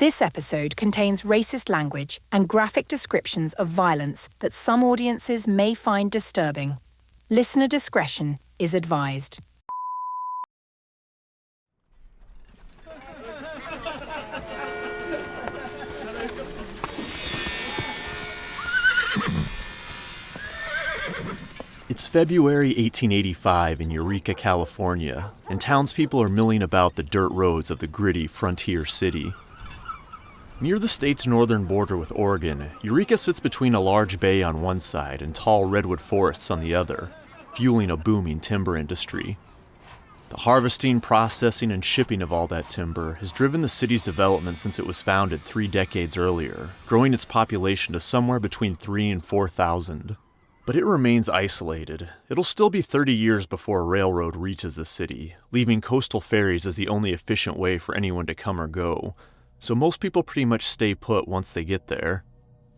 This episode contains racist language and graphic descriptions of violence that some audiences may find disturbing. Listener discretion is advised. It's February 1885 in Eureka, California, and townspeople are milling about the dirt roads of the gritty frontier city. Near the state's northern border with Oregon, Eureka sits between a large bay on one side and tall redwood forests on the other, fueling a booming timber industry. The harvesting, processing, and shipping of all that timber has driven the city's development since it was founded 3 decades earlier, growing its population to somewhere between 3,000 and 4,000. But it remains isolated. It'll still be 30 years before a railroad reaches the city, leaving coastal ferries as the only efficient way for anyone to come or go, so most people pretty much stay put once they get there.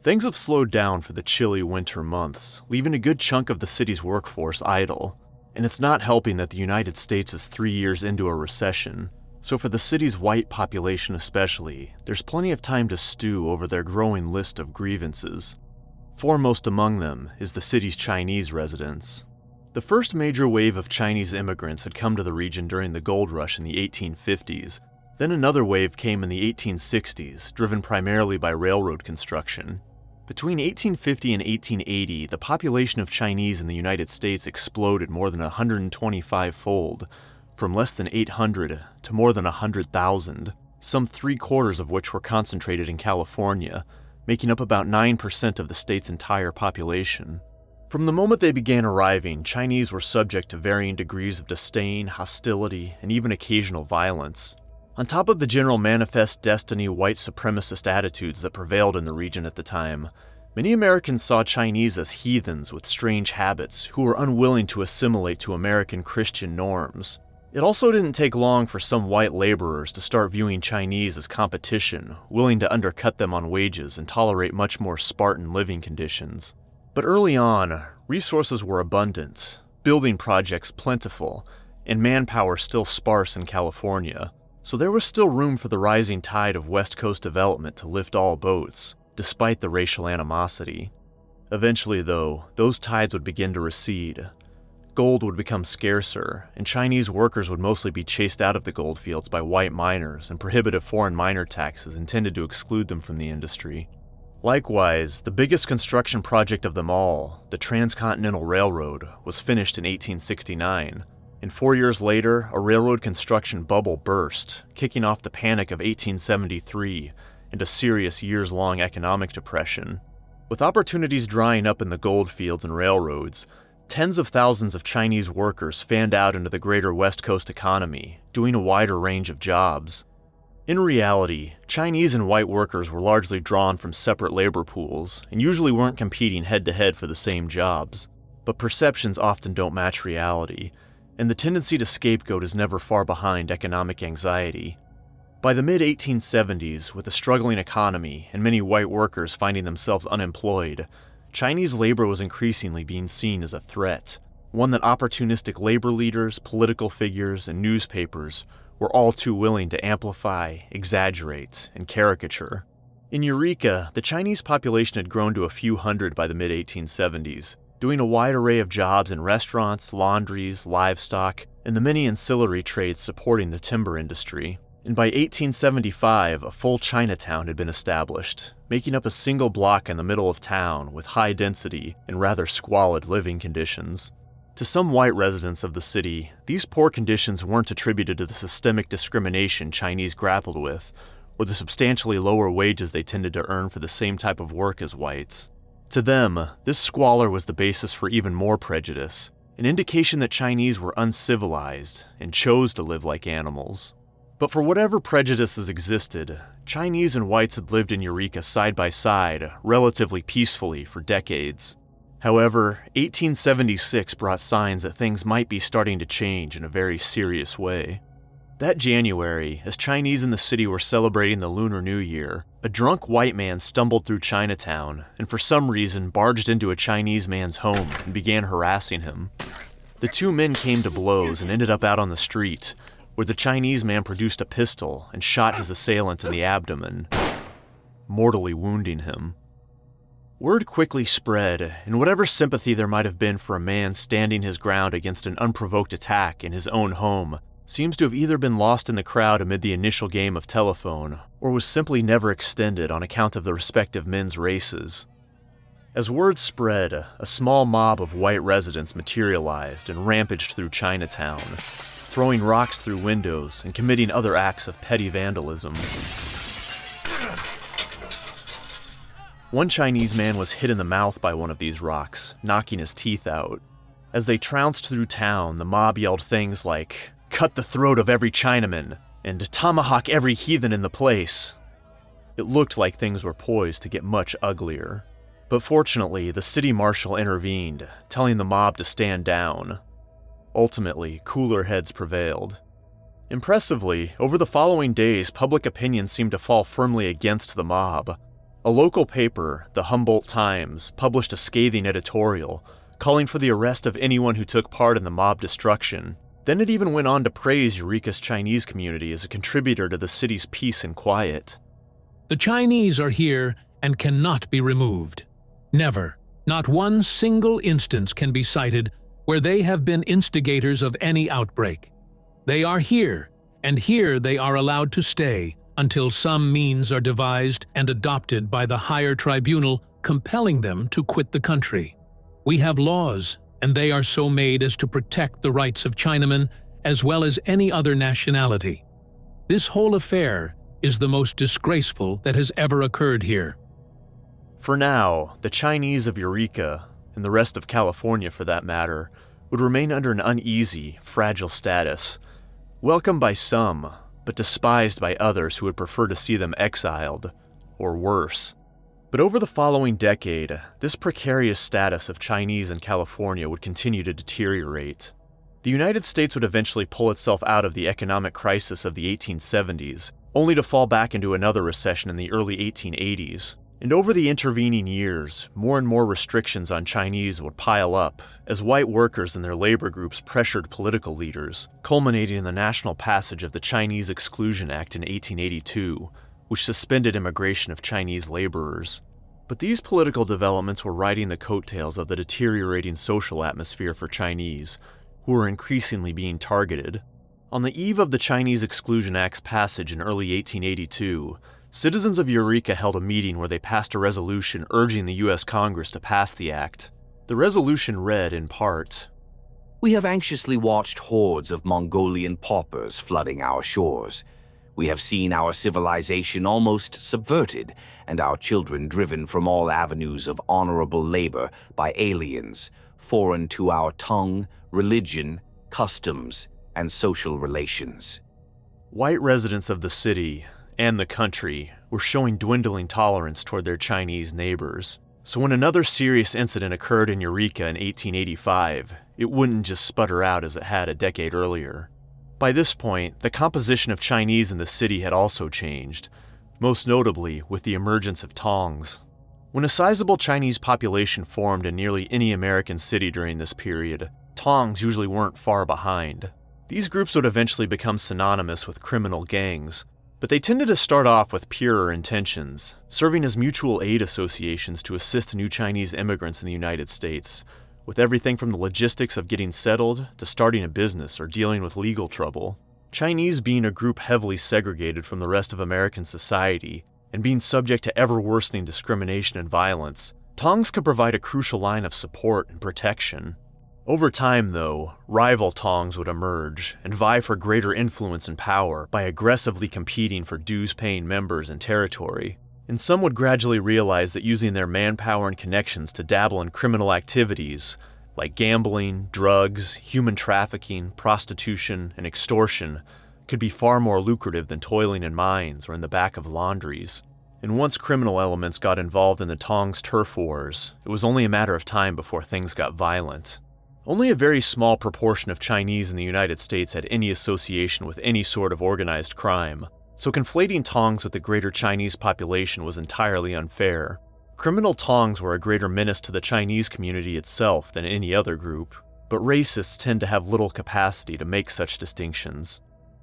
Things have slowed down for the chilly winter months, leaving a good chunk of the city's workforce idle. And it's not helping that the United States is 3 years into a recession, so for the city's white population especially, there's plenty of time to stew over their growing list of grievances. Foremost among them is the city's Chinese residents. The first major wave of Chinese immigrants had come to the region during the gold rush in the 1850s. Then another wave came in the 1860s, driven primarily by railroad construction. Between 1850 and 1880, the population of Chinese in the United States exploded more than 125-fold, from less than 800 to more than 100,000, some 3/4 of which were concentrated in California, making up about 9% of the state's entire population. From the moment they began arriving, Chinese were subject to varying degrees of disdain, hostility, and even occasional violence. On top of the general manifest destiny white supremacist attitudes that prevailed in the region at the time, many Americans saw Chinese as heathens with strange habits who were unwilling to assimilate to American Christian norms. It also didn't take long for some white laborers to start viewing Chinese as competition, willing to undercut them on wages and tolerate much more Spartan living conditions. But early on, resources were abundant, building projects plentiful, and manpower still sparse in California. So there was still room for the rising tide of West Coast development to lift all boats, despite the racial animosity. Eventually, though, those tides would begin to recede. Gold would become scarcer, and Chinese workers would mostly be chased out of the gold fields by white miners and prohibitive foreign miner taxes intended to exclude them from the industry. Likewise, the biggest construction project of them all, the Transcontinental Railroad, was finished in 1869. And 4 years later, a railroad construction bubble burst, kicking off the Panic of 1873 and a serious years-long economic depression. With opportunities drying up in the gold fields and railroads, tens of thousands of Chinese workers fanned out into the greater West Coast economy, doing a wider range of jobs. In reality, Chinese and white workers were largely drawn from separate labor pools and usually weren't competing head-to-head for the same jobs. But perceptions often don't match reality, and the tendency to scapegoat is never far behind economic anxiety. By the mid-1870s, with a struggling economy and many white workers finding themselves unemployed, Chinese labor was increasingly being seen as a threat, one that opportunistic labor leaders, political figures, and newspapers were all too willing to amplify, exaggerate, and caricature. In Eureka, the Chinese population had grown to a few hundred by the mid-1870s, doing a wide array of jobs in restaurants, laundries, livestock, and the many ancillary trades supporting the timber industry. And by 1875, a full Chinatown had been established, making up a single block in the middle of town with high density and rather squalid living conditions. To some white residents of the city, these poor conditions weren't attributed to the systemic discrimination Chinese grappled with, or the substantially lower wages they tended to earn for the same type of work as whites. To them, this squalor was the basis for even more prejudice, an indication that Chinese were uncivilized and chose to live like animals. But for whatever prejudices existed, Chinese and whites had lived in Eureka side by side, relatively peacefully for decades. However, 1876 brought signs that things might be starting to change in a very serious way. That January, as Chinese in the city were celebrating the Lunar New Year, a drunk white man stumbled through Chinatown and for some reason barged into a Chinese man's home and began harassing him. The two men came to blows and ended up out on the street, where the Chinese man produced a pistol and shot his assailant in the abdomen, mortally wounding him. Word quickly spread, and whatever sympathy there might have been for a man standing his ground against an unprovoked attack in his own home seems to have either been lost in the crowd amid the initial game of telephone, or was simply never extended on account of the respective men's races. As word spread, a small mob of white residents materialized and rampaged through Chinatown, throwing rocks through windows and committing other acts of petty vandalism. One Chinese man was hit in the mouth by one of these rocks, knocking his teeth out. As they trounced through town, the mob yelled things like, "Cut the throat of every Chinaman," and "Tomahawk every heathen in the place." It looked like things were poised to get much uglier. But fortunately, the city marshal intervened, telling the mob to stand down. Ultimately, cooler heads prevailed. Impressively, over the following days, public opinion seemed to fall firmly against the mob. A local paper, the Humboldt Times, published a scathing editorial, calling for the arrest of anyone who took part in the mob destruction. Then it even went on to praise Eureka's Chinese community as a contributor to the city's peace and quiet. The Chinese are here and cannot be removed. Never, not one single instance can be cited where they have been instigators of any outbreak. They are here, and here they are allowed to stay until some means are devised and adopted by the higher tribunal compelling them to quit the country. We have laws, and they are so made as to protect the rights of Chinamen as well as any other nationality. This whole affair is the most disgraceful that has ever occurred here. For now, the Chinese of Eureka, and the rest of California for that matter, would remain under an uneasy, fragile status, welcomed by some, but despised by others who would prefer to see them exiled, or worse. But over the following decade, this precarious status of Chinese in California would continue to deteriorate. The United States would eventually pull itself out of the economic crisis of the 1870s, only to fall back into another recession in the early 1880s. And over the intervening years, more and more restrictions on Chinese would pile up as white workers and their labor groups pressured political leaders, culminating in the national passage of the Chinese Exclusion Act in 1882, which suspended immigration of Chinese laborers. But these political developments were riding the coattails of the deteriorating social atmosphere for Chinese, who were increasingly being targeted. On the eve of the Chinese Exclusion Act's passage in early 1882, citizens of Eureka held a meeting where they passed a resolution urging the U.S. Congress to pass the act. The resolution read, in part, "We have anxiously watched hordes of Mongolian paupers flooding our shores. We have seen our civilization almost subverted and our children driven from all avenues of honorable labor by aliens, foreign to our tongue, religion, customs, and social relations." White residents of the city and the country were showing dwindling tolerance toward their Chinese neighbors. So when another serious incident occurred in Eureka in 1885, it wouldn't just sputter out as it had a decade earlier. By this point, the composition of Chinese in the city had also changed, most notably with the emergence of Tongs. When a sizable Chinese population formed in nearly any American city during this period, Tongs usually weren't far behind. These groups would eventually become synonymous with criminal gangs, but they tended to start off with purer intentions, serving as mutual aid associations to assist new Chinese immigrants in the United States, with everything from the logistics of getting settled to starting a business or dealing with legal trouble. Chinese being a group heavily segregated from the rest of American society and being subject to ever-worsening discrimination and violence, Tongs could provide a crucial line of support and protection. Over time, though, rival Tongs would emerge and vie for greater influence and power by aggressively competing for dues-paying members and territory. And some would gradually realize that using their manpower and connections to dabble in criminal activities like gambling, drugs, human trafficking, prostitution, and extortion could be far more lucrative than toiling in mines or in the back of laundries. And once criminal elements got involved in the Tongs turf wars, it was only a matter of time before things got violent. Only a very small proportion of Chinese in the United States had any association with any sort of organized crime, so conflating Tongs with the greater Chinese population was entirely unfair. Criminal Tongs were a greater menace to the Chinese community itself than any other group, but racists tend to have little capacity to make such distinctions.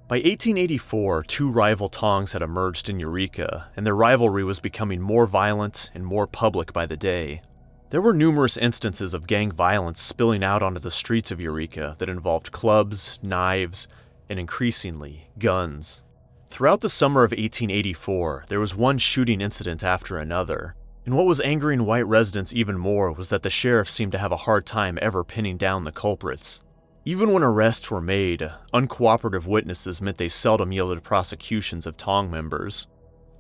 By 1884, two rival tongs had emerged in Eureka, and their rivalry was becoming more violent and more public by the day. There were numerous instances of gang violence spilling out onto the streets of Eureka that involved clubs, knives, and increasingly, guns. Throughout the summer of 1884, there was one shooting incident after another, and what was angering white residents even more was that the sheriff seemed to have a hard time ever pinning down the culprits. Even when arrests were made, uncooperative witnesses meant they seldom yielded prosecutions of Tong members.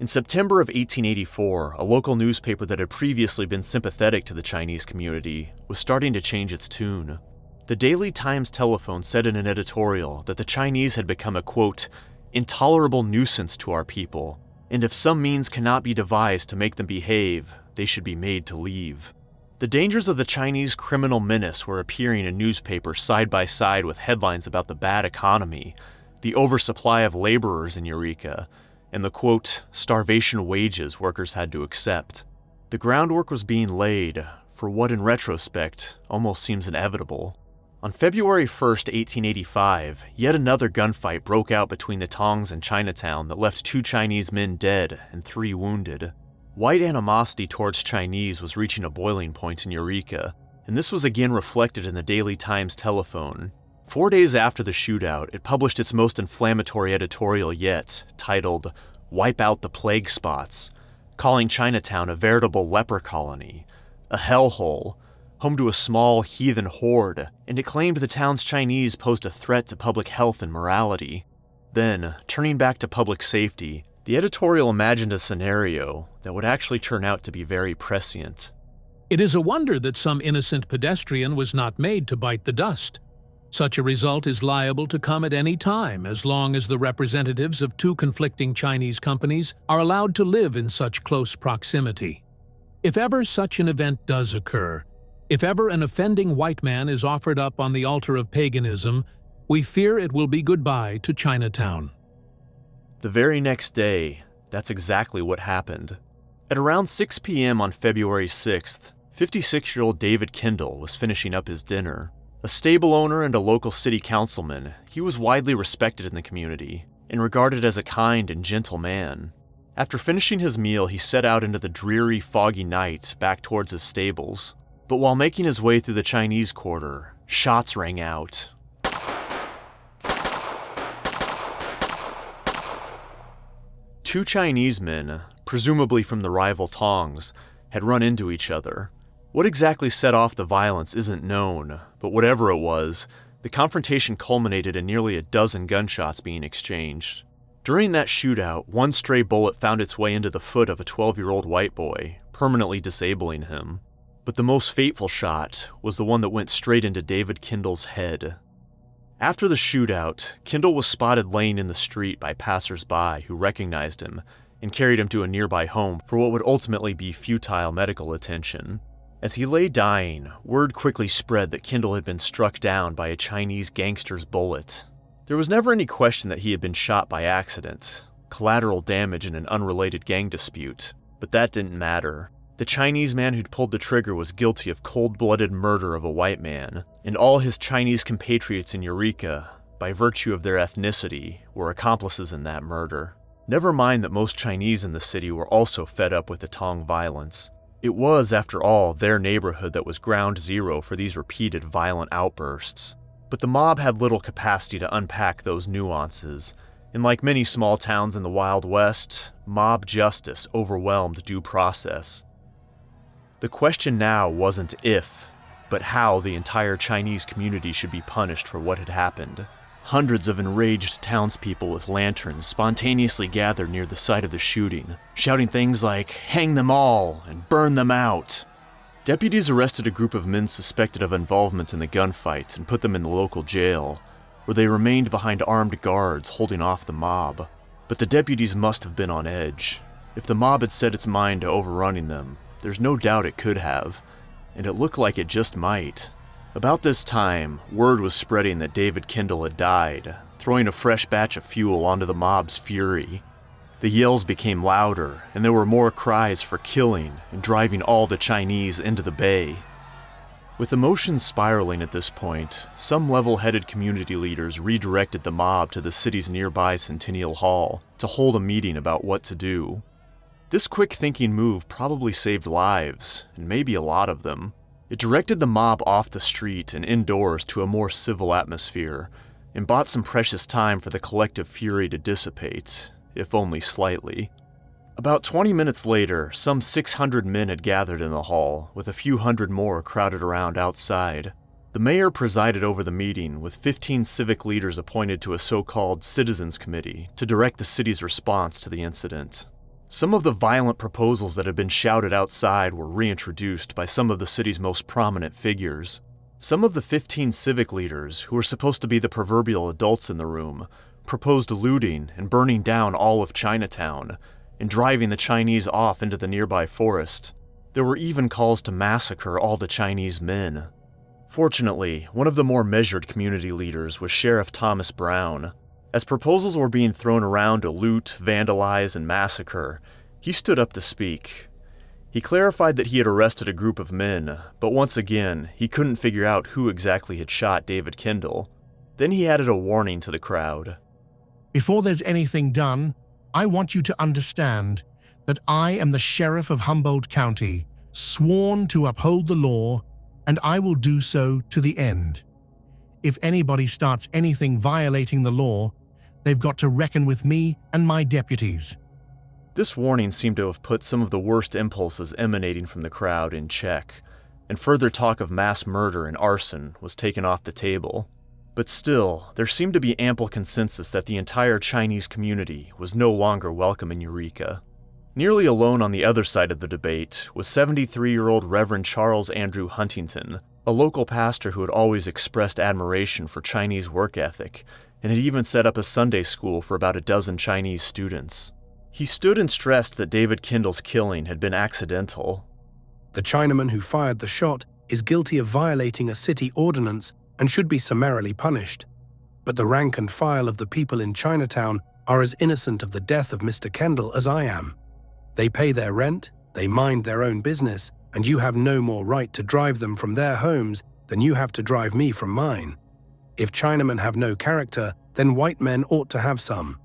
In September of 1884, a local newspaper that had previously been sympathetic to the Chinese community was starting to change its tune. The Daily Times Telephone said in an editorial that the Chinese had become a, quote, intolerable nuisance to our people, and if some means cannot be devised to make them behave, they should be made to leave. The dangers of the Chinese criminal menace were appearing in newspapers side by side with headlines about the bad economy, the oversupply of laborers in Eureka, and the, quote, starvation wages workers had to accept. The groundwork was being laid for what in retrospect almost seems inevitable. On February 1st, 1885, yet another gunfight broke out between the Tongs and Chinatown that left 2 Chinese men dead and 3 wounded. White animosity towards Chinese was reaching a boiling point in Eureka, and this was again reflected in the Daily Times Telephone. 4 days after the shootout, it published its most inflammatory editorial yet, titled, Wipe Out the Plague Spots, calling Chinatown a veritable leper colony, a hellhole, home to a small heathen horde, and it claimed the town's Chinese posed a threat to public health and morality. Then, turning back to public safety, the editorial imagined a scenario that would actually turn out to be very prescient. It is a wonder that some innocent pedestrian was not made to bite the dust. Such a result is liable to come at any time as long as the representatives of 2 conflicting Chinese companies are allowed to live in such close proximity. If ever such an event does occur, if ever an offending white man is offered up on the altar of paganism, we fear it will be goodbye to Chinatown. The very next day, that's exactly what happened. At around 6 p.m. on February 6th, 56-year-old David Kendall was finishing up his dinner. A stable owner and a local city councilman, he was widely respected in the community and regarded as a kind and gentle man. After finishing his meal, he set out into the dreary, foggy night back towards his stables. But while making his way through the Chinese quarter, shots rang out. Two Chinese men, presumably from the rival Tongs, had run into each other. What exactly set off the violence isn't known, but whatever it was, the confrontation culminated in nearly a dozen gunshots being exchanged. During that shootout, one stray bullet found its way into the foot of a 12-year-old white boy, permanently disabling him. But the most fateful shot was the one that went straight into David Kendall's head. After the shootout, Kendall was spotted laying in the street by passers-by who recognized him and carried him to a nearby home for what would ultimately be futile medical attention. As he lay dying, word quickly spread that Kendall had been struck down by a Chinese gangster's bullet. There was never any question that he had been shot by accident, collateral damage in an unrelated gang dispute, but that didn't matter. The Chinese man who'd pulled the trigger was guilty of cold-blooded murder of a white man, and all his Chinese compatriots in Eureka, by virtue of their ethnicity, were accomplices in that murder. Never mind that most Chinese in the city were also fed up with the Tong violence. It was, after all, their neighborhood that was ground zero for these repeated violent outbursts. But the mob had little capacity to unpack those nuances, and like many small towns in the Wild West, mob justice overwhelmed due process. The question now wasn't if, but how the entire Chinese community should be punished for what had happened. Hundreds of enraged townspeople with lanterns spontaneously gathered near the site of the shooting, shouting things like, "Hang them all and burn them out." Deputies arrested a group of men suspected of involvement in the gunfight and put them in the local jail, where they remained behind armed guards holding off the mob. But the deputies must have been on edge. If the mob had set its mind to overrunning them, there's no doubt it could have, and it looked like it just might. About this time, word was spreading that David Kendall had died, throwing a fresh batch of fuel onto the mob's fury. The yells became louder, and there were more cries for killing and driving all the Chinese into the bay. With emotions spiraling at this point, some level-headed community leaders redirected the mob to the city's nearby Centennial Hall to hold a meeting about what to do. This quick-thinking move probably saved lives, and maybe a lot of them. It directed the mob off the street and indoors to a more civil atmosphere, and bought some precious time for the collective fury to dissipate, if only slightly. About 20 minutes later, some 600 men had gathered in the hall, with a few hundred more crowded around outside. The mayor presided over the meeting, with 15 civic leaders appointed to a so-called Citizens Committee to direct the city's response to the incident. Some of the violent proposals that had been shouted outside were reintroduced by some of the city's most prominent figures. Some of the 15 civic leaders, who were supposed to be the proverbial adults in the room, proposed looting and burning down all of Chinatown, and driving the Chinese off into the nearby forest. There were even calls to massacre all the Chinese men. Fortunately, one of the more measured community leaders was Sheriff Thomas Brown. As proposals were being thrown around to loot, vandalize, and massacre, he stood up to speak. He clarified that he had arrested a group of men, but once again, he couldn't figure out who exactly had shot David Kendall. Then he added a warning to the crowd. Before there's anything done, I want you to understand that I am the Sheriff of Humboldt County, sworn to uphold the law, and I will do so to the end. If anybody starts anything violating the law, they've got to reckon with me and my deputies. This warning seemed to have put some of the worst impulses emanating from the crowd in check, and further talk of mass murder and arson was taken off the table. But still, there seemed to be ample consensus that the entire Chinese community was no longer welcome in Eureka. Nearly alone on the other side of the debate was 73-year-old Reverend Charles Andrew Huntington, a local pastor who had always expressed admiration for Chinese work ethic and had even set up a Sunday school for about a dozen Chinese students. He stood and stressed that David Kendall's killing had been accidental. The Chinaman who fired the shot is guilty of violating a city ordinance and should be summarily punished. But the rank and file of the people in Chinatown are as innocent of the death of Mr. Kendall as I am. They pay their rent, they mind their own business, and you have no more right to drive them from their homes than you have to drive me from mine. If Chinamen have no character, then white men ought to have some.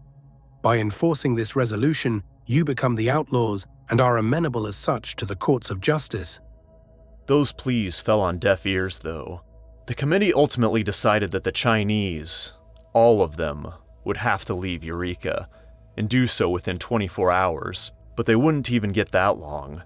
By enforcing this resolution, you become the outlaws and are amenable as such to the courts of justice. Those pleas fell on deaf ears, though. The committee ultimately decided that the Chinese, all of them, would have to leave Eureka, and do so within 24 hours, but they wouldn't even get that long.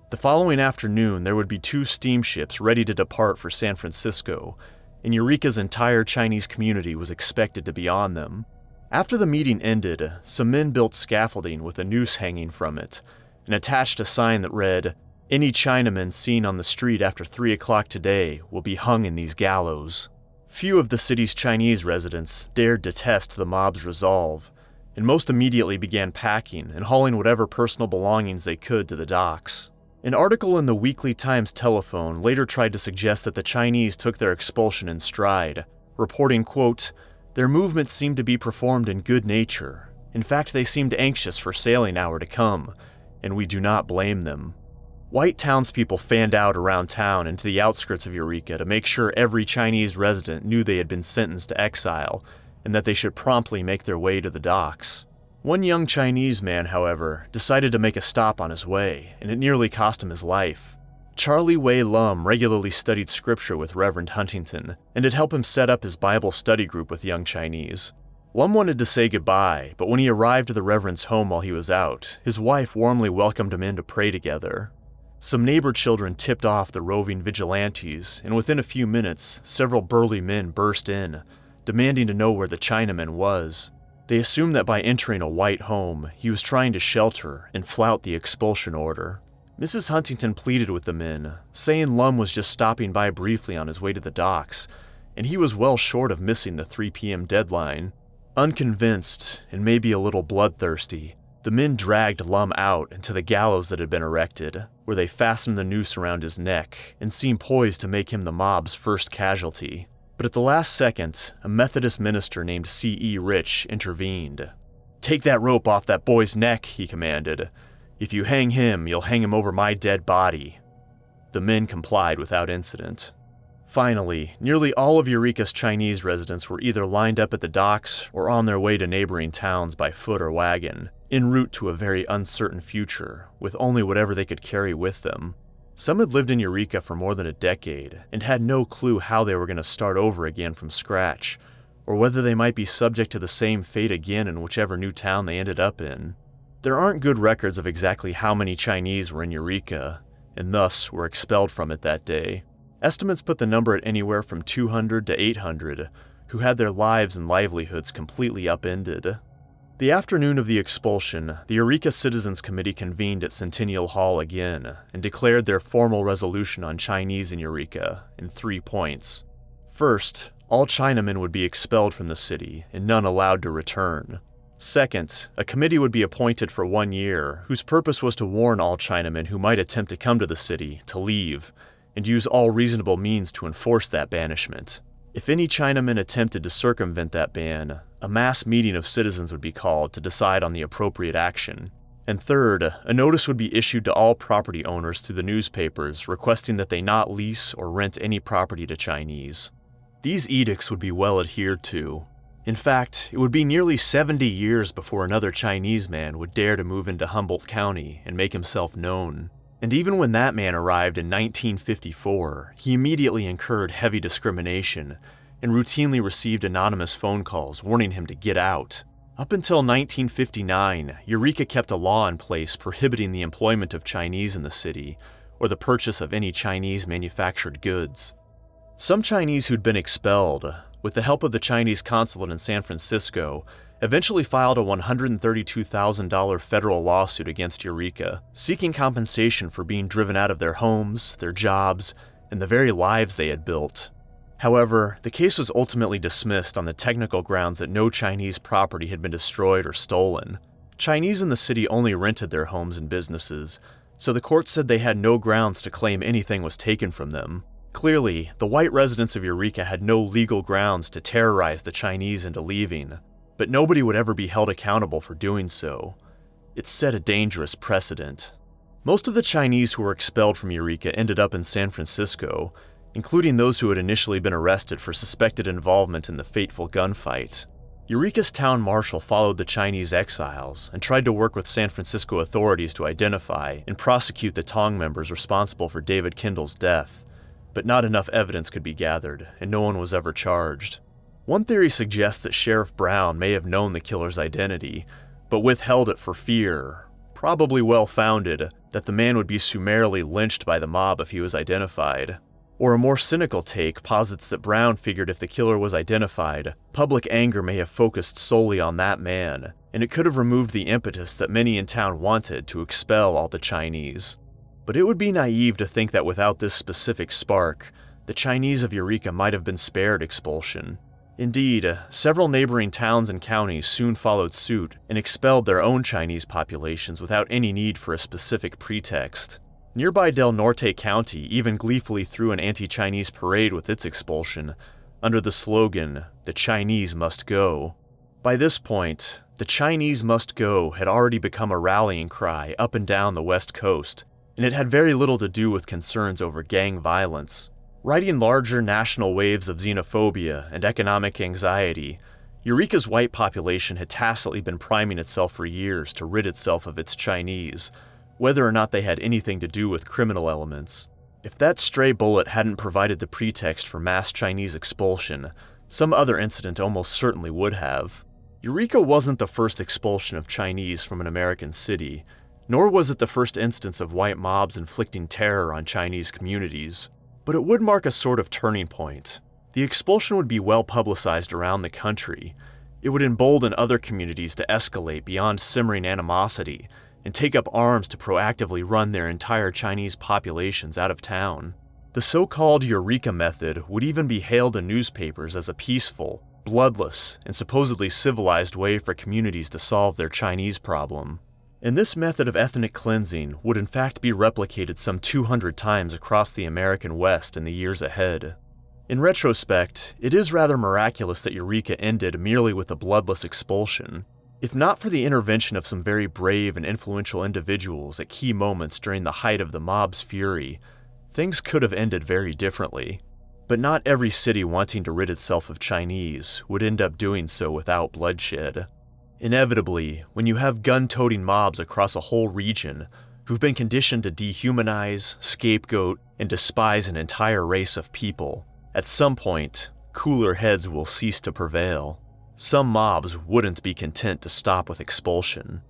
The following afternoon, there would be 2 steamships ready to depart for San Francisco, and Eureka's entire Chinese community was expected to be on them. After the meeting ended, some men built scaffolding with a noose hanging from it, and attached a sign that read, "Any Chinaman seen on the street after 3 o'clock today will be hung in these gallows." Few of the city's Chinese residents dared to test the mob's resolve, and most immediately began packing and hauling whatever personal belongings they could to the docks. An article in the Weekly Times Telephone later tried to suggest that the Chinese took their expulsion in stride, reporting, quote, "Their movement seemed to be performed in good nature. In fact, they seemed anxious for sailing hour to come, and we do not blame them." White townspeople fanned out around town and to the outskirts of Eureka to make sure every Chinese resident knew they had been sentenced to exile, and that they should promptly make their way to the docks. One young Chinese man, however, decided to make a stop on his way, and it nearly cost him his life. Charlie Wei Lum regularly studied scripture with Reverend Huntington, and had helped him set up his Bible study group with young Chinese. Lum wanted to say goodbye, but when he arrived at the Reverend's home while he was out, his wife warmly welcomed him in to pray together. Some neighbor children tipped off the roving vigilantes, and within a few minutes, several burly men burst in, demanding to know where the Chinaman was. They assumed that by entering a white home, he was trying to shelter and flout the expulsion order. Mrs. Huntington pleaded with the men, saying Lum was just stopping by briefly on his way to the docks, and he was well short of missing the 3 p.m. deadline. Unconvinced, and maybe a little bloodthirsty, the men dragged Lum out into the gallows that had been erected, where they fastened the noose around his neck and seemed poised to make him the mob's first casualty. But at the last second, a Methodist minister named C.E. Rich intervened. "Take that rope off that boy's neck," he commanded. "If you hang him, you'll hang him over my dead body." The men complied without incident. Finally, nearly all of Eureka's Chinese residents were either lined up at the docks or on their way to neighboring towns by foot or wagon, en route to a very uncertain future, with only whatever they could carry with them. Some had lived in Eureka for more than a decade and had no clue how they were going to start over again from scratch, or whether they might be subject to the same fate again in whichever new town they ended up in. There aren't good records of exactly how many Chinese were in Eureka, and thus were expelled from it that day. Estimates put the number at anywhere from 200 to 800, who had their lives and livelihoods completely upended. The afternoon of the expulsion, the Eureka Citizens Committee convened at Centennial Hall again and declared their formal resolution on Chinese in Eureka in 3 points. First, all Chinamen would be expelled from the city and none allowed to return. Second, a committee would be appointed for 1 year, whose purpose was to warn all Chinamen who might attempt to come to the city to leave, and use all reasonable means to enforce that banishment. If any Chinamen attempted to circumvent that ban, a mass meeting of citizens would be called to decide on the appropriate action. And third, a notice would be issued to all property owners through the newspapers requesting that they not lease or rent any property to Chinese. These edicts would be well adhered to. In fact, it would be nearly 70 years before another Chinese man would dare to move into Humboldt County and make himself known. And even when that man arrived in 1954, he immediately incurred heavy discrimination and routinely received anonymous phone calls warning him to get out. Up until 1959, Eureka kept a law in place prohibiting the employment of Chinese in the city or the purchase of any Chinese manufactured goods. Some Chinese who'd been expelled, with the help of the Chinese consulate in San Francisco, eventually filed a $132,000 federal lawsuit against Eureka, seeking compensation for being driven out of their homes, their jobs, and the very lives they had built. However, the case was ultimately dismissed on the technical grounds that no Chinese property had been destroyed or stolen. Chinese in the city only rented their homes and businesses, so the court said they had no grounds to claim anything was taken from them. Clearly, the white residents of Eureka had no legal grounds to terrorize the Chinese into leaving, but nobody would ever be held accountable for doing so. It set a dangerous precedent. Most of the Chinese who were expelled from Eureka ended up in San Francisco, including those who had initially been arrested for suspected involvement in the fateful gunfight. Eureka's town marshal followed the Chinese exiles and tried to work with San Francisco authorities to identify and prosecute the Tong members responsible for David Kindle's death, but not enough evidence could be gathered, and no one was ever charged. One theory suggests that Sheriff Brown may have known the killer's identity, but withheld it for fear, probably well-founded, that the man would be summarily lynched by the mob if he was identified. Or a more cynical take posits that Brown figured if the killer was identified, public anger may have focused solely on that man, and it could have removed the impetus that many in town wanted to expel all the Chinese. But it would be naive to think that without this specific spark, the Chinese of Eureka might have been spared expulsion. Indeed, several neighboring towns and counties soon followed suit and expelled their own Chinese populations without any need for a specific pretext. Nearby Del Norte County even gleefully threw an anti-Chinese parade with its expulsion, under the slogan, "The Chinese must go." By this point, "The Chinese must go" had already become a rallying cry up and down the West Coast, and it had very little to do with concerns over gang violence. Riding larger national waves of xenophobia and economic anxiety, Eureka's white population had tacitly been priming itself for years to rid itself of its Chinese, whether or not they had anything to do with criminal elements. If that stray bullet hadn't provided the pretext for mass Chinese expulsion, some other incident almost certainly would have. Eureka wasn't the first expulsion of Chinese from an American city, nor was it the first instance of white mobs inflicting terror on Chinese communities. But it would mark a sort of turning point. The expulsion would be well publicized around the country. It would embolden other communities to escalate beyond simmering animosity and take up arms to proactively run their entire Chinese populations out of town. The so-called Eureka method would even be hailed in newspapers as a peaceful, bloodless, and supposedly civilized way for communities to solve their Chinese problem. And this method of ethnic cleansing would in fact be replicated some 200 times across the American West in the years ahead. In retrospect, it is rather miraculous that Eureka ended merely with a bloodless expulsion. If not for the intervention of some very brave and influential individuals at key moments during the height of the mob's fury, things could have ended very differently. But not every city wanting to rid itself of Chinese would end up doing so without bloodshed. Inevitably, when you have gun-toting mobs across a whole region who've been conditioned to dehumanize, scapegoat, and despise an entire race of people, at some point, cooler heads will cease to prevail. Some mobs wouldn't be content to stop with expulsion.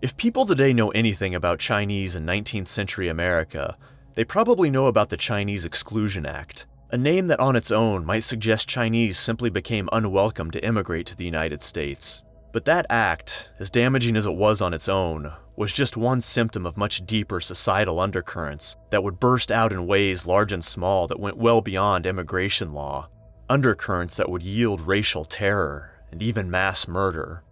If people today know anything about Chinese in 19th century America, they probably know about the Chinese Exclusion Act, a name that on its own might suggest Chinese simply became unwelcome to immigrate to the United States. But that act, as damaging as it was on its own, was just one symptom of much deeper societal undercurrents that would burst out in ways large and small that went well beyond immigration law. Undercurrents that would yield racial terror and even mass murder.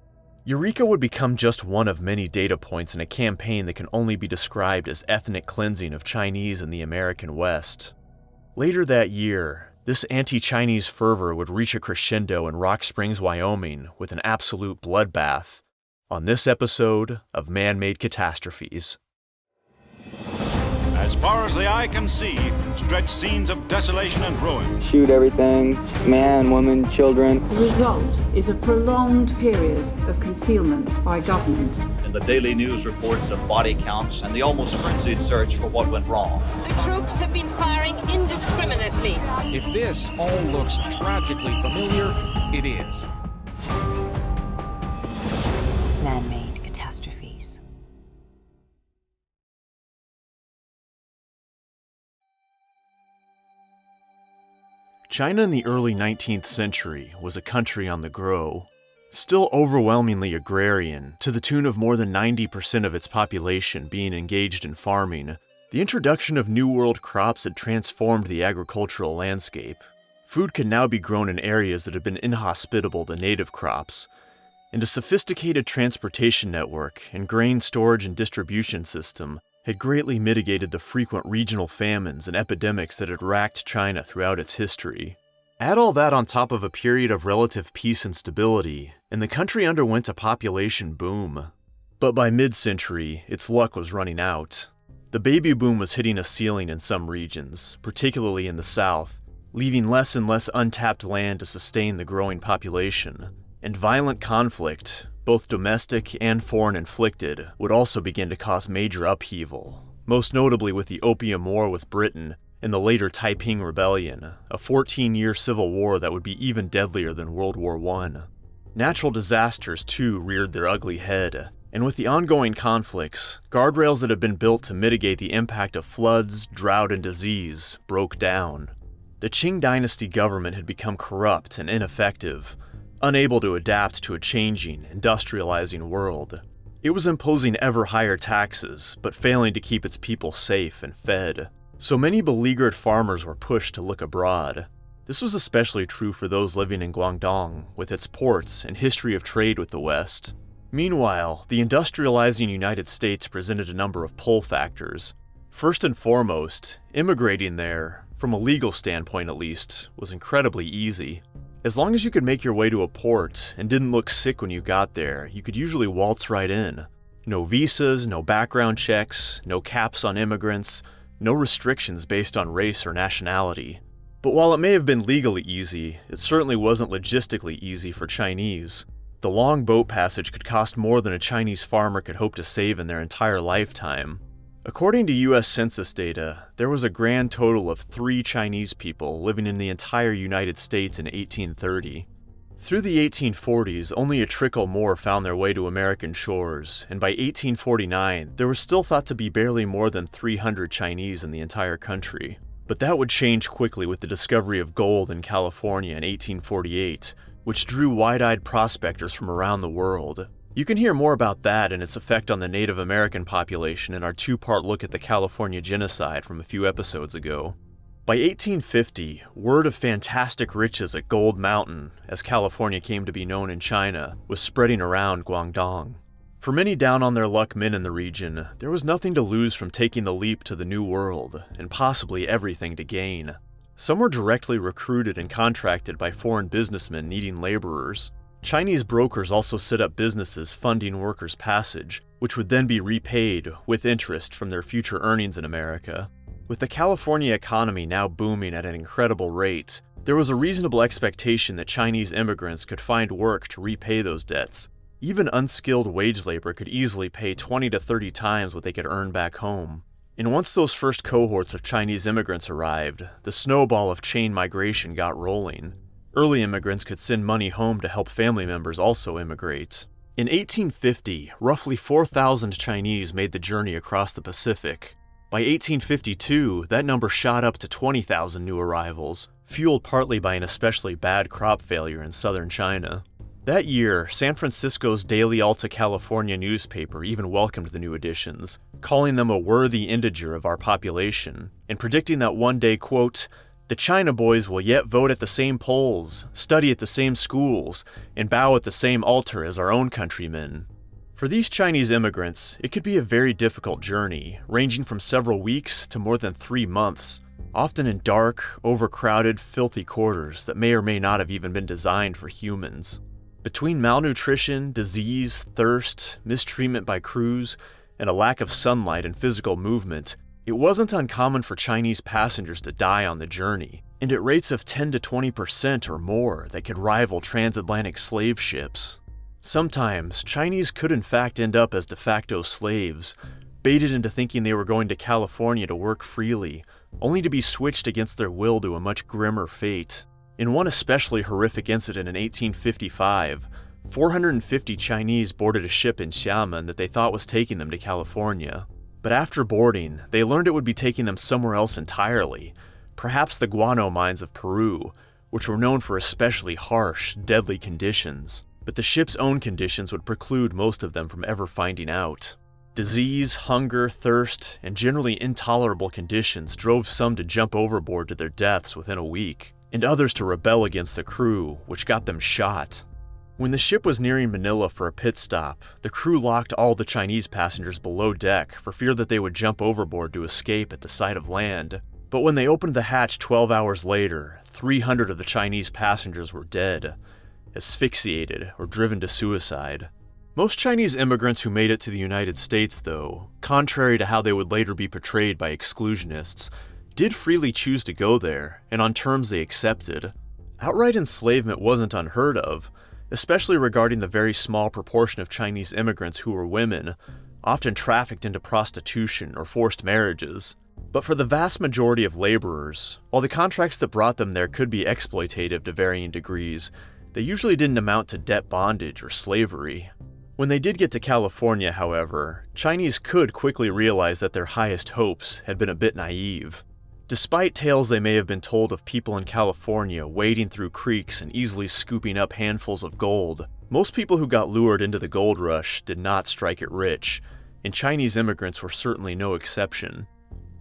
Eureka would become just one of many data points in a campaign that can only be described as ethnic cleansing of Chinese in the American West. Later that year, this anti-Chinese fervor would reach a crescendo in Rock Springs, Wyoming, with an absolute bloodbath, on this episode of Man-Made Catastrophes. As far as the eye can see, stretch scenes of desolation and ruin. Shoot everything, man, woman, children. The result is a prolonged period of concealment by government. And the daily news reports of body counts and the almost frenzied search for what went wrong. The troops have been firing indiscriminately. If this all looks tragically familiar, it is. Man-made catastrophes. China in the early 19th century was a country on the grow, still overwhelmingly agrarian, to the tune of more than 90% of its population being engaged in farming. The introduction of New World crops had transformed the agricultural landscape. Food could now be grown in areas that had been inhospitable to native crops, and a sophisticated transportation network and grain storage and distribution system had greatly mitigated the frequent regional famines and epidemics that had racked China throughout its history. Add all that on top of a period of relative peace and stability, and the country underwent a population boom. But by mid-century, its luck was running out. The baby boom was hitting a ceiling in some regions, particularly in the south, leaving less and less untapped land to sustain the growing population. And violent conflict, both domestic and foreign inflicted, would also begin to cause major upheaval, most notably with the Opium War with Britain and the later Taiping Rebellion, a 14-year civil war that would be even deadlier than World War I. Natural disasters, too, reared their ugly head, and with the ongoing conflicts, guardrails that had been built to mitigate the impact of floods, drought, and disease broke down. The Qing dynasty government had become corrupt and ineffective, unable to adapt to a changing, industrializing world. It was imposing ever higher taxes, but failing to keep its people safe and fed. So many beleaguered farmers were pushed to look abroad. This was especially true for those living in Guangdong, with its ports and history of trade with the West. Meanwhile, the industrializing United States presented a number of pull factors. First and foremost, immigrating there, from a legal standpoint at least, was incredibly easy. As long as you could make your way to a port and didn't look sick when you got there, you could usually waltz right in. No visas, no background checks, no caps on immigrants, no restrictions based on race or nationality. But while it may have been legally easy, it certainly wasn't logistically easy for Chinese. The long boat passage could cost more than a Chinese farmer could hope to save in their entire lifetime. According to US Census data, there was a grand total of 3 Chinese people living in the entire United States in 1830. Through the 1840s, only a trickle more found their way to American shores, and by 1849, there was still thought to be barely more than 300 Chinese in the entire country. But that would change quickly with the discovery of gold in California in 1848, which drew wide-eyed prospectors from around the world. You can hear more about that and its effect on the Native American population in our 2-part look at the California genocide from a few episodes ago. By 1850, word of fantastic riches at Gold Mountain, as California came to be known in China, was spreading around Guangdong. For many down-on-their-luck men in the region, there was nothing to lose from taking the leap to the New World, and possibly everything to gain. Some were directly recruited and contracted by foreign businessmen needing laborers. Chinese brokers also set up businesses funding workers' passage, which would then be repaid with interest from their future earnings in America. With the California economy now booming at an incredible rate, there was a reasonable expectation that Chinese immigrants could find work to repay those debts. Even unskilled wage labor could easily pay 20 to 30 times what they could earn back home. And once those first cohorts of Chinese immigrants arrived, the snowball of chain migration got rolling. Early immigrants could send money home to help family members also immigrate. In 1850, roughly 4,000 Chinese made the journey across the Pacific. By 1852, that number shot up to 20,000 new arrivals, fueled partly by an especially bad crop failure in southern China. That year, San Francisco's Daily Alta California newspaper even welcomed the new additions, calling them a worthy integer of our population, and predicting that one day, quote, "The China boys will yet vote at the same polls, study at the same schools, and bow at the same altar as our own countrymen." For these Chinese immigrants, it could be a very difficult journey, ranging from several weeks to more than 3 months, often in dark, overcrowded, filthy quarters that may or may not have even been designed for humans. Between malnutrition, disease, thirst, mistreatment by crews, and a lack of sunlight and physical movement, it wasn't uncommon for Chinese passengers to die on the journey, and at rates of 10 to 20% or more that could rival transatlantic slave ships. Sometimes, Chinese could in fact end up as de facto slaves, baited into thinking they were going to California to work freely, only to be switched against their will to a much grimmer fate. In one especially horrific incident in 1855, 450 Chinese boarded a ship in Xiamen that they thought was taking them to California. But after boarding, they learned it would be taking them somewhere else entirely, perhaps the guano mines of Peru, which were known for especially harsh, deadly conditions. But the ship's own conditions would preclude most of them from ever finding out. Disease, hunger, thirst, and generally intolerable conditions drove some to jump overboard to their deaths within a week, and others to rebel against the crew, which got them shot. When the ship was nearing Manila for a pit stop, the crew locked all the Chinese passengers below deck for fear that they would jump overboard to escape at the sight of land. But when they opened the hatch 12 hours later, 300 of the Chinese passengers were dead, asphyxiated or driven to suicide. Most Chinese immigrants who made it to the United States, though, contrary to how they would later be portrayed by exclusionists, did freely choose to go there, and on terms they accepted. Outright enslavement wasn't unheard of, especially regarding the very small proportion of Chinese immigrants who were women, often trafficked into prostitution or forced marriages. But for the vast majority of laborers, while the contracts that brought them there could be exploitative to varying degrees, they usually didn't amount to debt bondage or slavery. When they did get to California, however, Chinese could quickly realize that their highest hopes had been a bit naive. Despite tales they may have been told of people in California wading through creeks and easily scooping up handfuls of gold, most people who got lured into the gold rush did not strike it rich, and Chinese immigrants were certainly no exception.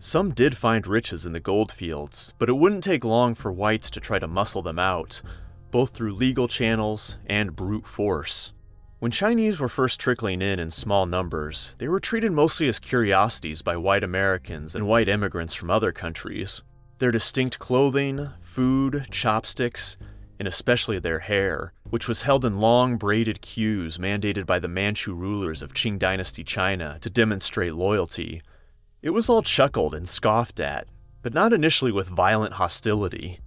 Some did find riches in the gold fields, but it wouldn't take long for whites to try to muscle them out, both through legal channels and brute force. When Chinese were first trickling in small numbers, they were treated mostly as curiosities by white Americans and white immigrants from other countries. Their distinct clothing, food, chopsticks, and especially their hair, which was held in long braided queues mandated by the Manchu rulers of Qing Dynasty China to demonstrate loyalty. It was all chuckled and scoffed at, but not initially with violent hostility.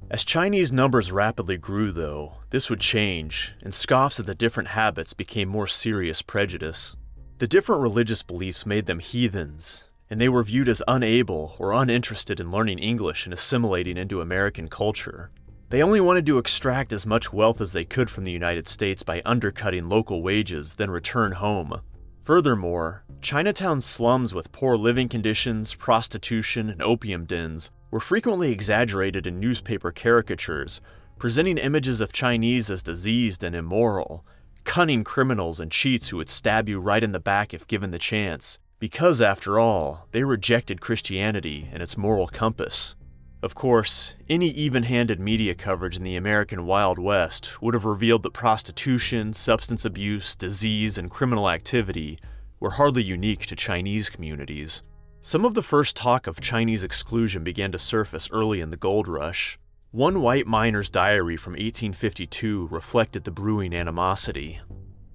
As Chinese numbers rapidly grew, though, this would change, and scoffs at the different habits became more serious prejudice. The different religious beliefs made them heathens, and they were viewed as unable or uninterested in learning English and assimilating into American culture. They only wanted to extract as much wealth as they could from the United States by undercutting local wages, then return home. Furthermore, Chinatown's slums with poor living conditions, prostitution, and opium dens were frequently exaggerated in newspaper caricatures, presenting images of Chinese as diseased and immoral, cunning criminals and cheats who would stab you right in the back if given the chance, because, after all, they rejected Christianity and its moral compass. Of course, any even-handed media coverage in the American Wild West would have revealed that prostitution, substance abuse, disease, and criminal activity were hardly unique to Chinese communities. Some of the first talk of Chinese exclusion began to surface early in the gold rush. One white miner's diary from 1852 reflected the brewing animosity.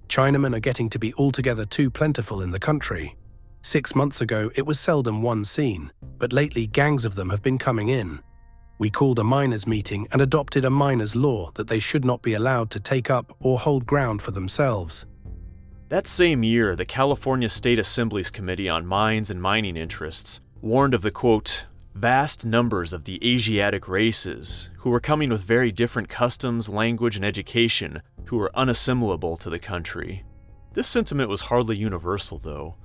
Chinamen are getting to be altogether too plentiful in the country. 6 months ago, it was seldom one seen, but lately gangs of them have been coming in. We called a miners' meeting and adopted a miners' law that they should not be allowed to take up or hold ground for themselves. That same year, the California State Assembly's Committee on Mines and Mining Interests warned of the, quote, vast numbers of the Asiatic races who were coming with very different customs, language, and education who were unassimilable to the country. This sentiment was hardly universal, though.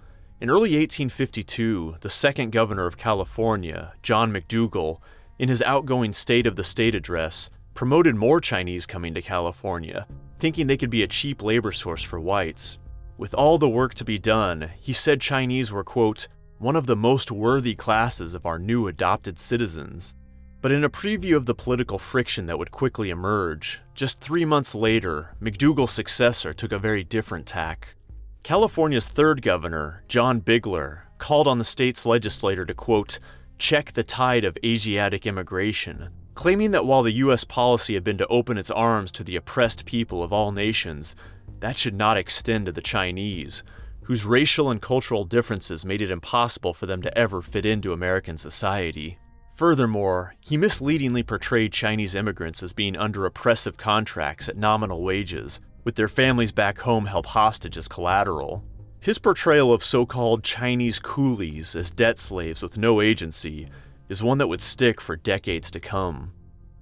In early 1852, the second governor of California, John McDougall, in his outgoing State of the State address, promoted more Chinese coming to California, thinking they could be a cheap labor source for whites. With all the work to be done, he said Chinese were, quote, one of the most worthy classes of our new adopted citizens. But in a preview of the political friction that would quickly emerge, just 3 months later, McDougall's successor took a very different tack. California's third governor, John Bigler, called on the state's legislature to, quote, check the tide of Asiatic immigration, claiming that while the U.S. policy had been to open its arms to the oppressed people of all nations, that should not extend to the Chinese, whose racial and cultural differences made it impossible for them to ever fit into American society. Furthermore, he misleadingly portrayed Chinese immigrants as being under oppressive contracts at nominal wages, with their families back home held hostage as collateral. His portrayal of so-called Chinese coolies as debt slaves with no agency is one that would stick for decades to come.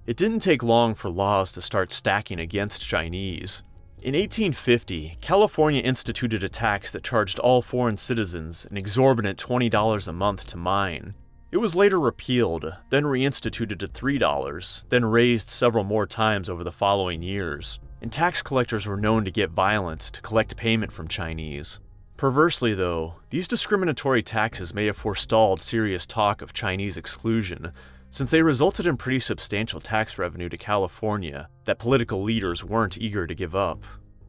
It didn't take long for laws to start stacking against Chinese. In 1850, California instituted a tax that charged all foreign citizens an exorbitant $20 a month to mine. It was later repealed, then reinstituted at $3, then raised several more times over the following years, and tax collectors were known to get violent to collect payment from Chinese. Perversely, though, these discriminatory taxes may have forestalled serious talk of Chinese exclusion, since they resulted in pretty substantial tax revenue to California that political leaders weren't eager to give up.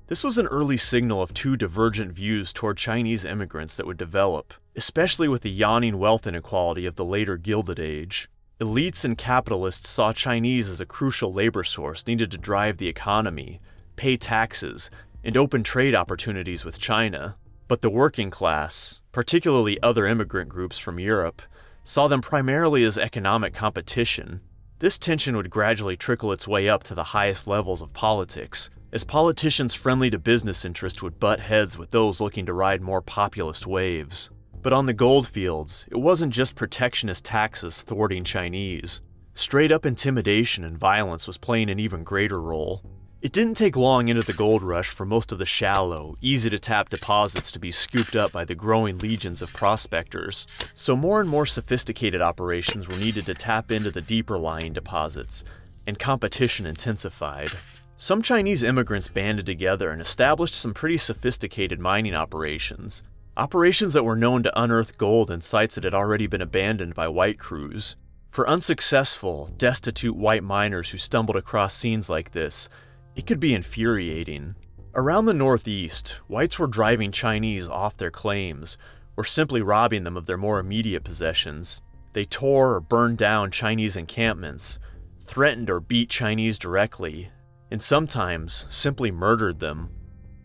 This was an early signal of two divergent views toward Chinese immigrants that would develop, especially with the yawning wealth inequality of the later Gilded Age. Elites and capitalists saw Chinese as a crucial labor source needed to drive the economy, pay taxes, and open trade opportunities with China. But the working class, particularly other immigrant groups from Europe, saw them primarily as economic competition. This tension would gradually trickle its way up to the highest levels of politics, as politicians friendly to business interests would butt heads with those looking to ride more populist waves. But on the gold fields, it wasn't just protectionist taxes thwarting Chinese. Straight-up intimidation and violence was playing an even greater role. It didn't take long into the gold rush for most of the shallow, easy-to-tap deposits to be scooped up by the growing legions of prospectors, so more and more sophisticated operations were needed to tap into the deeper-lying deposits, and competition intensified. Some Chinese immigrants banded together and established some pretty sophisticated mining operations that were known to unearth gold in sites that had already been abandoned by white crews. For unsuccessful, destitute white miners who stumbled across scenes like this, it could be infuriating. Around the Northeast, whites were driving Chinese off their claims, or simply robbing them of their more immediate possessions. They tore or burned down Chinese encampments, threatened or beat Chinese directly, and sometimes simply murdered them.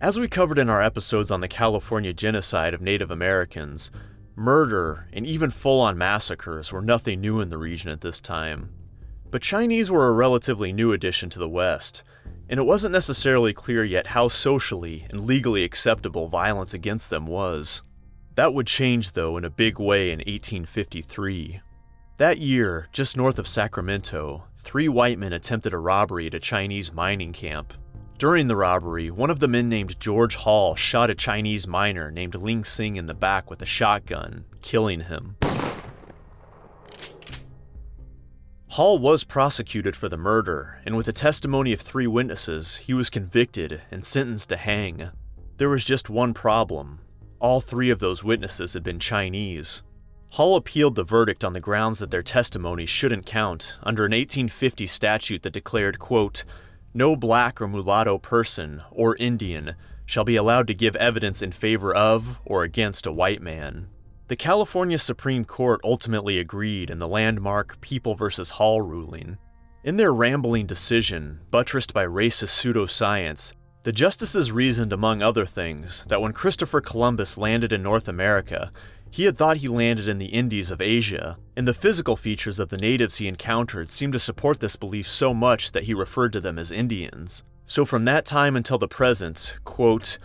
As we covered in our episodes on the California genocide of Native Americans, murder and even full-on massacres were nothing new in the region at this time. But Chinese were a relatively new addition to the West, and it wasn't necessarily clear yet how socially and legally acceptable violence against them was. That would change, though, in a big way in 1853. That year, just north of Sacramento, 3 white men attempted a robbery at a Chinese mining camp. During the robbery, one of the men named George Hall shot a Chinese miner named Ling Sing in the back with a shotgun, killing him. Hall was prosecuted for the murder, and with the testimony of 3 witnesses, he was convicted and sentenced to hang. There was just one problem. All 3 of those witnesses had been Chinese. Hall appealed the verdict on the grounds that their testimony shouldn't count under an 1850 statute that declared, quote, "No black or mulatto person or Indian shall be allowed to give evidence in favor of or against a white man." The California Supreme Court ultimately agreed in the landmark People v. Hall ruling. In their rambling decision, buttressed by racist pseudoscience, the justices reasoned, among other things, that when Christopher Columbus landed in North America, He had thought he landed in the Indies of Asia, and the physical features of the natives he encountered seemed to support this belief so much that he referred to them as Indians. So from that time until the present, quote,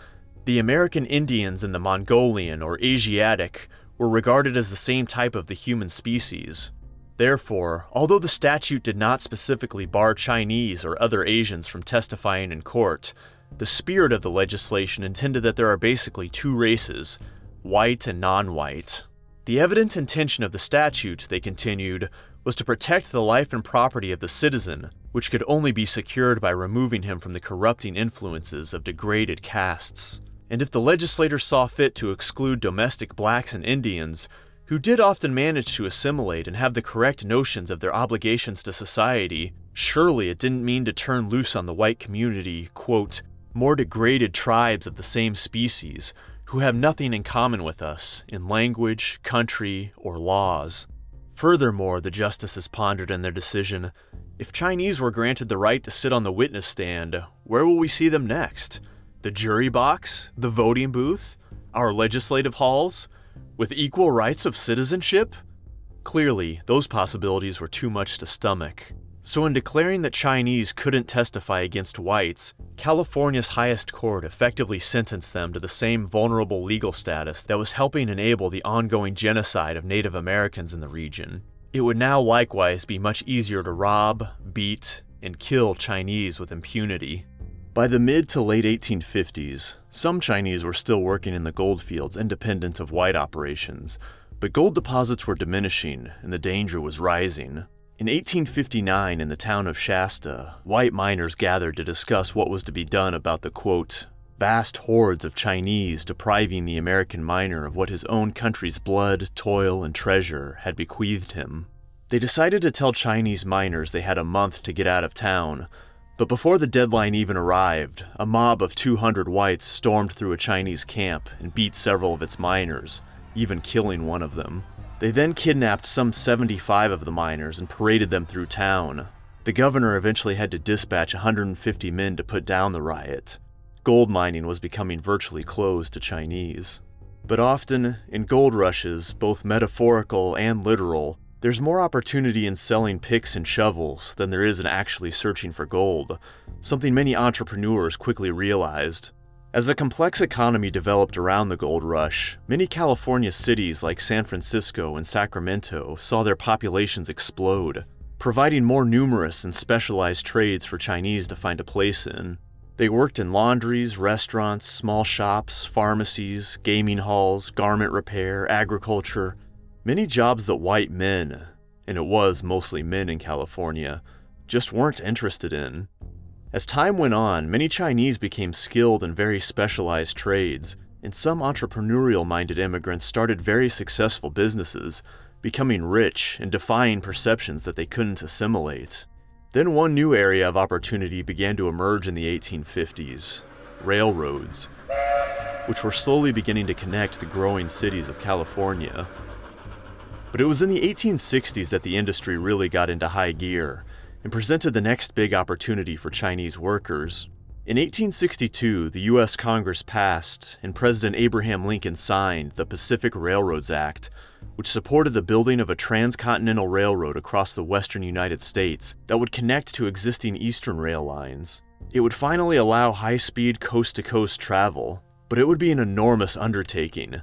"The American Indians and the Mongolian or Asiatic were regarded as the same type of the human species. Therefore, although the statute did not specifically bar Chinese or other Asians from testifying in court, the spirit of the legislation intended that there are basically two races, white and non-white. The evident intention of the statute," they continued, "was to protect the life and property of the citizen, which could only be secured by removing him from the corrupting influences of degraded castes. And if the legislator saw fit to exclude domestic blacks and Indians, who did often manage to assimilate and have the correct notions of their obligations to society, surely it didn't mean to turn loose on the white community, quote, more degraded tribes of the same species, who have nothing in common with us in language, country, or laws." Furthermore, the justices pondered in their decision, if Chinese were granted the right to sit on the witness stand, where will we see them next? The jury box? The voting booth? Our legislative halls? With equal rights of citizenship? Clearly, those possibilities were too much to stomach. So in declaring that Chinese couldn't testify against whites, California's highest court effectively sentenced them to the same vulnerable legal status that was helping enable the ongoing genocide of Native Americans in the region. It would now likewise be much easier to rob, beat, and kill Chinese with impunity. By the mid to late 1850s, some Chinese were still working in the gold fields independent of white operations, but gold deposits were diminishing and the danger was rising. In 1859, in the town of Shasta, white miners gathered to discuss what was to be done about the, quote, vast hordes of Chinese depriving the American miner of what his own country's blood, toil, and treasure had bequeathed him. They decided to tell Chinese miners they had a month to get out of town, but before the deadline even arrived, a mob of 200 whites stormed through a Chinese camp and beat several of its miners, even killing one of them. They then kidnapped some 75 of the miners and paraded them through town. The governor eventually had to dispatch 150 men to put down the riot. Gold mining was becoming virtually closed to Chinese. But often, in gold rushes, both metaphorical and literal, there's more opportunity in selling picks and shovels than there is in actually searching for gold, something many entrepreneurs quickly realized. As a complex economy developed around the gold rush, many California cities like San Francisco and Sacramento saw their populations explode, providing more numerous and specialized trades for Chinese to find a place in. They worked in laundries, restaurants, small shops, pharmacies, gaming halls, garment repair, agriculture, many jobs that white men, and it was mostly men in California, just weren't interested in. As time went on, many Chinese became skilled in very specialized trades, and some entrepreneurial-minded immigrants started very successful businesses, becoming rich and defying perceptions that they couldn't assimilate. Then one new area of opportunity began to emerge in the 1850s, railroads, which were slowly beginning to connect the growing cities of California. But it was in the 1860s that the industry really got into high gear and presented the next big opportunity for Chinese workers. In 1862, the U.S. Congress passed and President Abraham Lincoln signed the Pacific Railroads Act, which supported the building of a transcontinental railroad across the western United States that would connect to existing eastern rail lines. It would finally allow high-speed coast-to-coast travel, but it would be an enormous undertaking,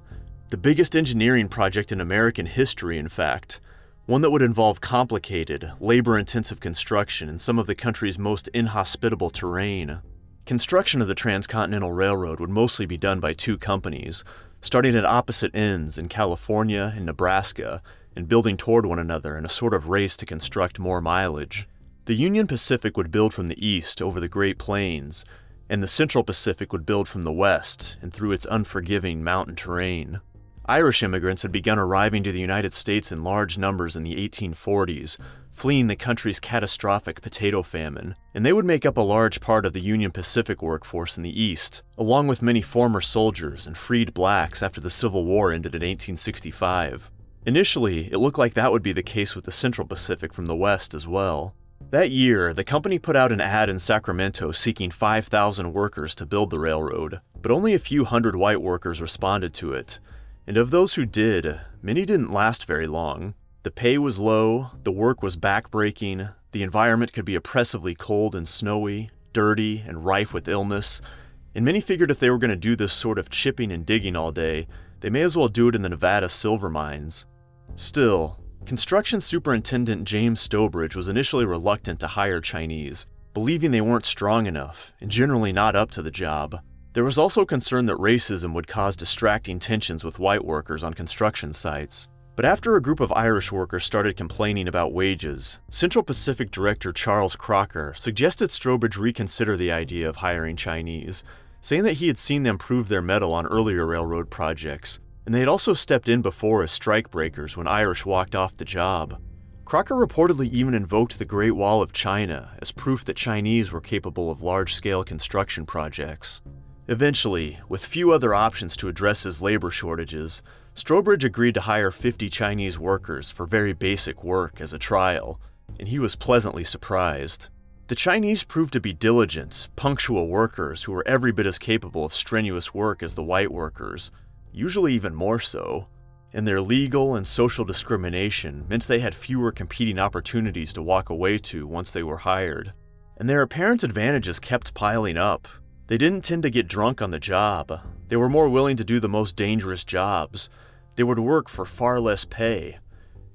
the biggest engineering project in American history, in fact, one that would involve complicated, labor-intensive construction in some of the country's most inhospitable terrain. Construction of the Transcontinental Railroad would mostly be done by two companies, starting at opposite ends in California and Nebraska, and building toward one another in a sort of race to construct more mileage. The Union Pacific would build from the east over the Great Plains, and the Central Pacific would build from the west and through its unforgiving mountain terrain. Irish immigrants had begun arriving to the United States in large numbers in the 1840s, fleeing the country's catastrophic potato famine, and they would make up a large part of the Union Pacific workforce in the East, along with many former soldiers and freed blacks after the Civil War ended in 1865. Initially, it looked like that would be the case with the Central Pacific from the West as well. That year, the company put out an ad in Sacramento seeking 5,000 workers to build the railroad, but only a few hundred white workers responded to it. And of those who did, many didn't last very long. The pay was low, the work was backbreaking, the environment could be oppressively cold and snowy, dirty and rife with illness, and many figured if they were going to do this sort of chipping and digging all day, they may as well do it in the Nevada silver mines. Still, construction superintendent James Stobridge was initially reluctant to hire Chinese, believing they weren't strong enough and generally not up to the job. There was also concern that racism would cause distracting tensions with white workers on construction sites. But after a group of Irish workers started complaining about wages, Central Pacific Director Charles Crocker suggested Stobridge reconsider the idea of hiring Chinese, saying that he had seen them prove their mettle on earlier railroad projects, and they had also stepped in before as strikebreakers when Irish walked off the job. Crocker reportedly even invoked the Great Wall of China as proof that Chinese were capable of large-scale construction projects. Eventually, with few other options to address his labor shortages, Stobridge agreed to hire 50 Chinese workers for very basic work as a trial, and he was pleasantly surprised. The Chinese proved to be diligent, punctual workers who were every bit as capable of strenuous work as the white workers, usually even more so, and their legal and social discrimination meant they had fewer competing opportunities to walk away to once they were hired. And their apparent advantages kept piling up. They didn't tend to get drunk on the job. They were more willing to do the most dangerous jobs. They would work for far less pay.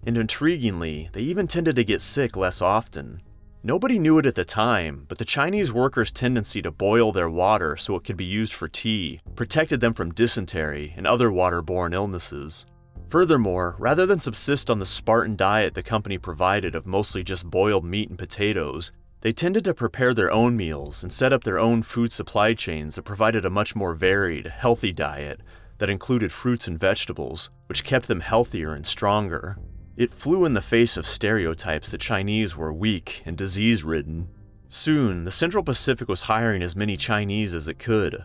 And intriguingly, they even tended to get sick less often. Nobody knew it at the time, but the Chinese workers' tendency to boil their water so it could be used for tea protected them from dysentery and other waterborne illnesses. Furthermore, rather than subsist on the Spartan diet the company provided of mostly just boiled meat and potatoes, they tended to prepare their own meals and set up their own food supply chains that provided a much more varied, healthy diet that included fruits and vegetables, which kept them healthier and stronger. It flew in the face of stereotypes that Chinese were weak and disease-ridden. Soon, the Central Pacific was hiring as many Chinese as it could,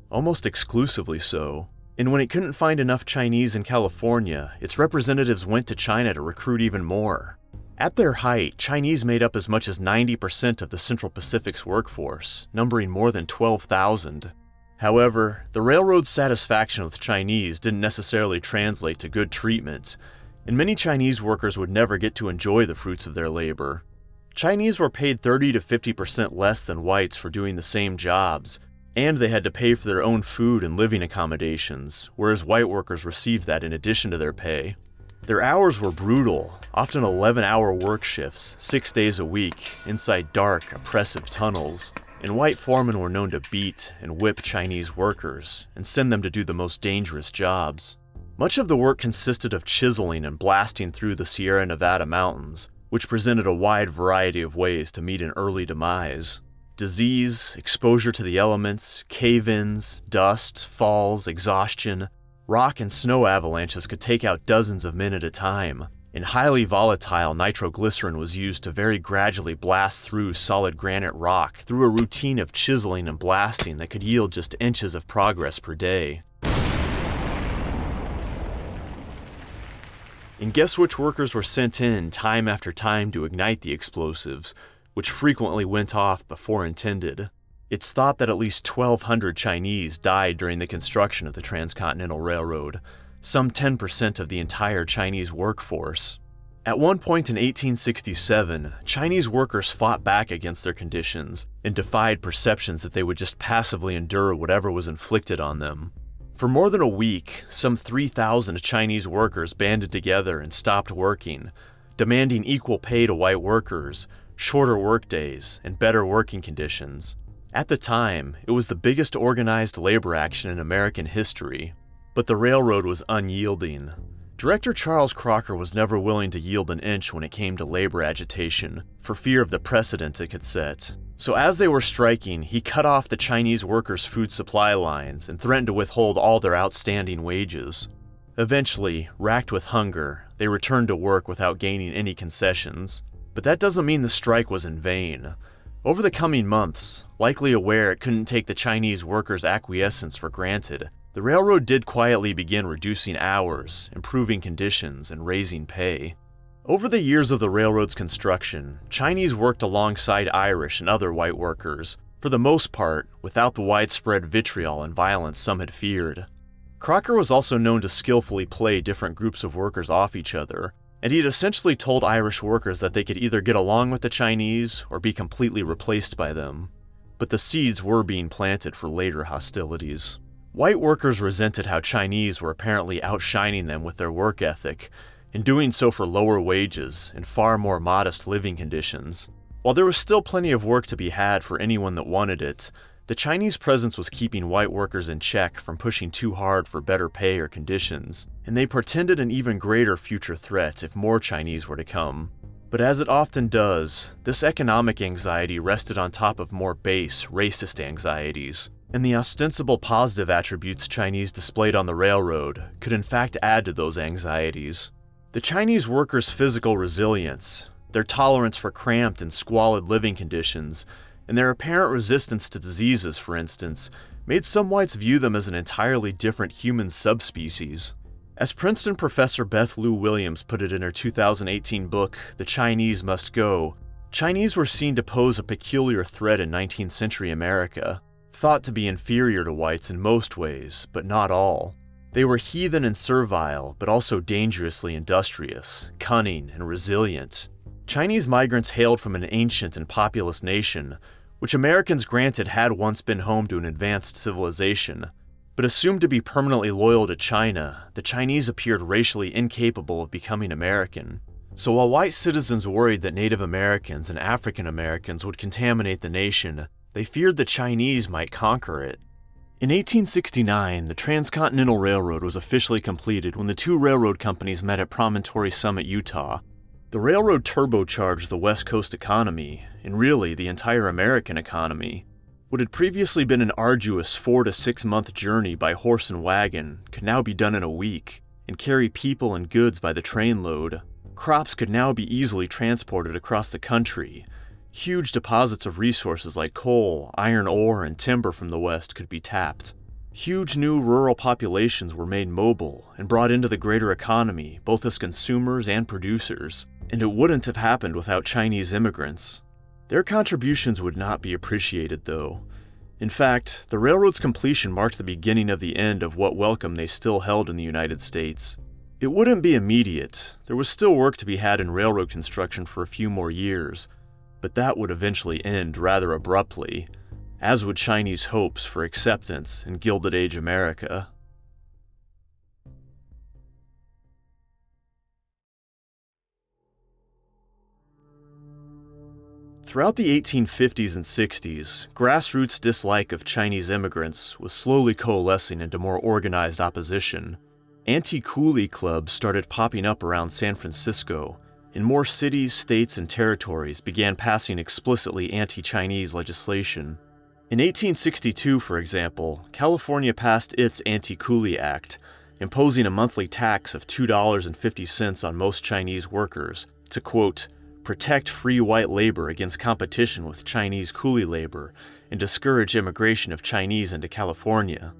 almost exclusively so. And when it couldn't find enough Chinese in California, its representatives went to China to recruit even more. At their height, Chinese made up as much as 90% of the Central Pacific's workforce, numbering more than 12,000. However, the railroad's satisfaction with Chinese didn't necessarily translate to good treatment, and many Chinese workers would never get to enjoy the fruits of their labor. Chinese were paid 30 to 50% less than whites for doing the same jobs, and they had to pay for their own food and living accommodations, whereas white workers received that in addition to their pay. Their hours were brutal, often 11-hour work shifts, 6 days a week, inside dark, oppressive tunnels, and white foremen were known to beat and whip Chinese workers and send them to do the most dangerous jobs. Much of the work consisted of chiseling and blasting through the Sierra Nevada mountains, which presented a wide variety of ways to meet an early demise. Disease, exposure to the elements, cave-ins, dust, falls, exhaustion. Rock and snow avalanches could take out dozens of men at a time, and highly volatile nitroglycerin was used to very gradually blast through solid granite rock through a routine of chiseling and blasting that could yield just inches of progress per day. And guess which workers were sent in time after time to ignite the explosives, which frequently went off before intended? It's thought that at least 1,200 Chinese died during the construction of the Transcontinental Railroad, some 10% of the entire Chinese workforce. At one point in 1867, Chinese workers fought back against their conditions and defied perceptions that they would just passively endure whatever was inflicted on them. For more than a week, some 3,000 Chinese workers banded together and stopped working, demanding equal pay to white workers, shorter workdays, and better working conditions. At the time, it was the biggest organized labor action in American history, but the railroad was unyielding. Director Charles Crocker was never willing to yield an inch when it came to labor agitation, for fear of the precedent it could set. So as they were striking, he cut off the Chinese workers' food supply lines and threatened to withhold all their outstanding wages. Eventually, racked with hunger, they returned to work without gaining any concessions. But that doesn't mean the strike was in vain. Over the coming months, likely aware it couldn't take the Chinese workers' acquiescence for granted, the railroad did quietly begin reducing hours, improving conditions, and raising pay. Over the years of the railroad's construction, Chinese worked alongside Irish and other white workers, for the most part without the widespread vitriol and violence some had feared. Crocker was also known to skillfully play different groups of workers off each other, and he'd essentially told Irish workers that they could either get along with the Chinese or be completely replaced by them. But the seeds were being planted for later hostilities. White workers resented how Chinese were apparently outshining them with their work ethic, and doing so for lower wages and far more modest living conditions. While there was still plenty of work to be had for anyone that wanted it, the Chinese presence was keeping white workers in check from pushing too hard for better pay or conditions, and they portended an even greater future threat if more Chinese were to come. But as it often does, this economic anxiety rested on top of more base, racist anxieties, and the ostensible positive attributes Chinese displayed on the railroad could in fact add to those anxieties. The Chinese workers' physical resilience, their tolerance for cramped and squalid living conditions, and their apparent resistance to diseases, for instance, made some whites view them as an entirely different human subspecies. As Princeton professor Beth Lou Williams put it in her 2018 book, The Chinese Must Go, Chinese were seen to pose a peculiar threat in 19th century America, thought to be inferior to whites in most ways, but not all. They were heathen and servile, but also dangerously industrious, cunning, and resilient. Chinese migrants hailed from an ancient and populous nation, which Americans granted had once been home to an advanced civilization. But assumed to be permanently loyal to China, the Chinese appeared racially incapable of becoming American. So while white citizens worried that Native Americans and African Americans would contaminate the nation, they feared the Chinese might conquer it. In 1869, the Transcontinental Railroad was officially completed when the two railroad companies met at Promontory Summit, Utah. The railroad turbocharged the West Coast economy, and really the entire American economy. What had previously been an arduous 4 to 6 month journey by horse and wagon could now be done in a week, and carry people and goods by the trainload. Crops could now be easily transported across the country. Huge deposits of resources like coal, iron ore, and timber from the West could be tapped. Huge new rural populations were made mobile and brought into the greater economy, both as consumers and producers. And it wouldn't have happened without Chinese immigrants. Their contributions would not be appreciated, though. In fact, the railroad's completion marked the beginning of the end of what welcome they still held in the United States. It wouldn't be immediate. There was still work to be had in railroad construction for a few more years, but that would eventually end rather abruptly, as would Chinese hopes for acceptance in Gilded Age America. Throughout the 1850s and 60s, grassroots dislike of Chinese immigrants was slowly coalescing into more organized opposition. Anti-coolie clubs started popping up around San Francisco, and more cities, states, and territories began passing explicitly anti-Chinese legislation. In 1862, for example, California passed its Anti-Coolie Act, imposing a monthly tax of $2.50 on most Chinese workers to, quote, protect free white labor against competition with Chinese coolie labor and discourage immigration of Chinese into California.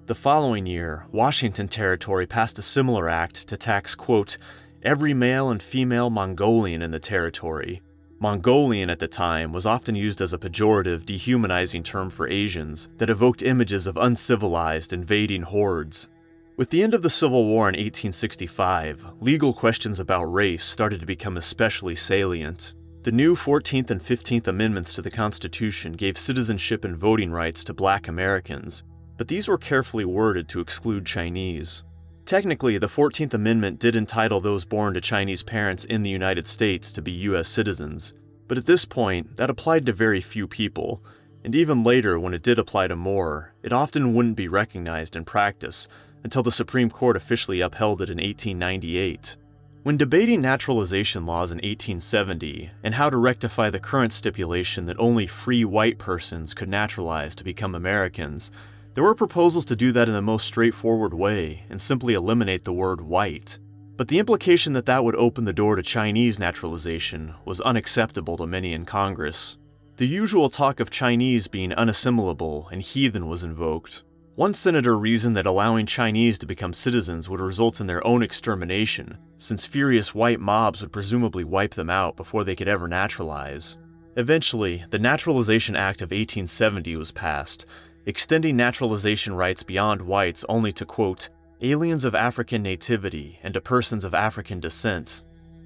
The following year, Washington Territory passed a similar act to tax, quote, every male and female Mongolian in the territory. Mongolian at the time was often used as a pejorative, dehumanizing term for Asians that evoked images of uncivilized, invading hordes. With the end of the Civil War in 1865, legal questions about race started to become especially salient. The new 14th and 15th Amendments to the Constitution gave citizenship and voting rights to Black Americans, but these were carefully worded to exclude Chinese. Technically, the 14th Amendment did entitle those born to Chinese parents in the United States to be U.S. citizens, but at this point, that applied to very few people, and even later, when it did apply to more, it often wouldn't be recognized in practice until the Supreme Court officially upheld it in 1898. When debating naturalization laws in 1870 and how to rectify the current stipulation that only free white persons could naturalize to become Americans, there were proposals to do that in the most straightforward way and simply eliminate the word white. But the implication that that would open the door to Chinese naturalization was unacceptable to many in Congress. The usual talk of Chinese being unassimilable and heathen was invoked. One senator reasoned that allowing Chinese to become citizens would result in their own extermination, since furious white mobs would presumably wipe them out before they could ever naturalize. Eventually, the Naturalization Act of 1870 was passed, extending naturalization rights beyond whites only to, quote, aliens of African nativity, and to persons of African descent.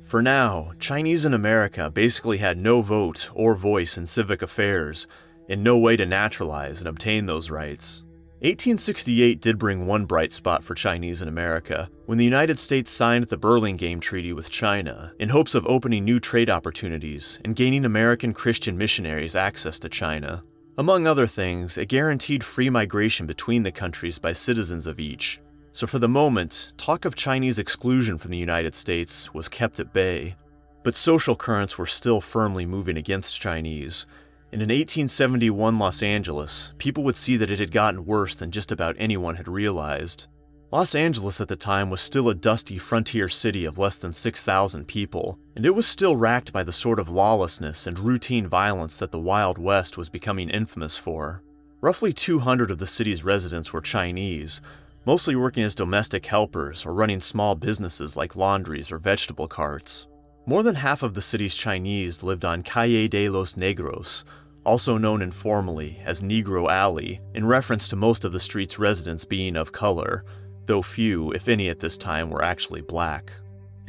For now, Chinese in America basically had no vote or voice in civic affairs, and no way to naturalize and obtain those rights. 1868 did bring one bright spot for Chinese in America, when the United States signed the Burlingame Treaty with China in hopes of opening new trade opportunities and gaining American Christian missionaries access to China. Among other things, it guaranteed free migration between the countries by citizens of each. So for the moment, talk of Chinese exclusion from the United States was kept at bay. But social currents were still firmly moving against Chinese. And in 1871 Los Angeles, people would see that it had gotten worse than just about anyone had realized. Los Angeles at the time was still a dusty frontier city of less than 6,000 people, and it was still racked by the sort of lawlessness and routine violence that the Wild West was becoming infamous for. Roughly 200 of the city's residents were Chinese, mostly working as domestic helpers or running small businesses like laundries or vegetable carts. More than half of the city's Chinese lived on Calle de los Negros, also known informally as Negro Alley, in reference to most of the street's residents being of color, though few, if any at this time, were actually black.